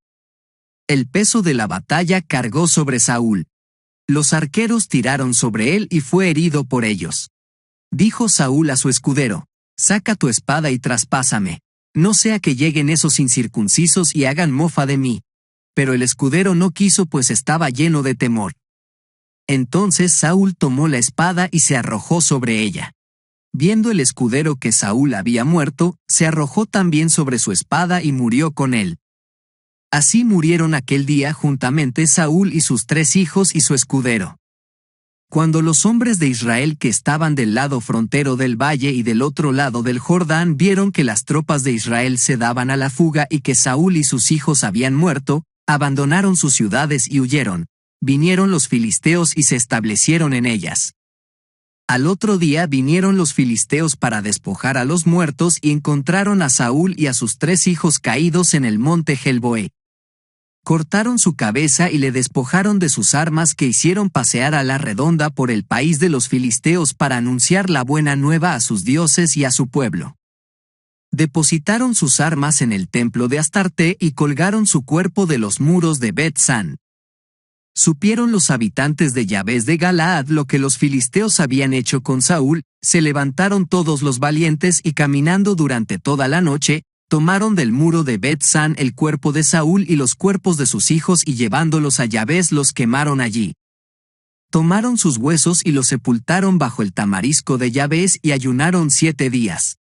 Speaker 1: El peso de la batalla cargó sobre Saúl. Los arqueros tiraron sobre él y fue herido por ellos. Dijo Saúl a su escudero, saca tu espada y traspásame, no sea que lleguen esos incircuncisos y hagan mofa de mí. Pero el escudero no quiso pues estaba lleno de temor. Entonces Saúl tomó la espada y se arrojó sobre ella. Viendo el escudero que Saúl había muerto, se arrojó también sobre su espada y murió con él. Así murieron aquel día juntamente Saúl y sus 3 hijos y su escudero. Cuando los hombres de Israel que estaban del lado frontero del valle y del otro lado del Jordán vieron que las tropas de Israel se daban a la fuga y que Saúl y sus hijos habían muerto, abandonaron sus ciudades y huyeron. Vinieron los filisteos y se establecieron en ellas. Al otro día vinieron los filisteos para despojar a los muertos y encontraron a Saúl y a sus 3 hijos caídos en el monte Gelboé. Cortaron su cabeza y le despojaron de sus armas que hicieron pasear a la redonda por el país de los filisteos para anunciar la buena nueva a sus dioses y a su pueblo. Depositaron sus armas en el templo de Astarte y colgaron su cuerpo de los muros de Bet-San. Supieron los habitantes de Yabes de Galaad lo que los filisteos habían hecho con Saúl, se levantaron todos los valientes y caminando durante toda la noche, tomaron del muro de Bet-San el cuerpo de Saúl y los cuerpos de sus hijos y llevándolos a Yabes los quemaron allí. Tomaron sus huesos y los sepultaron bajo el tamarisco de Yabes y ayunaron 7 días.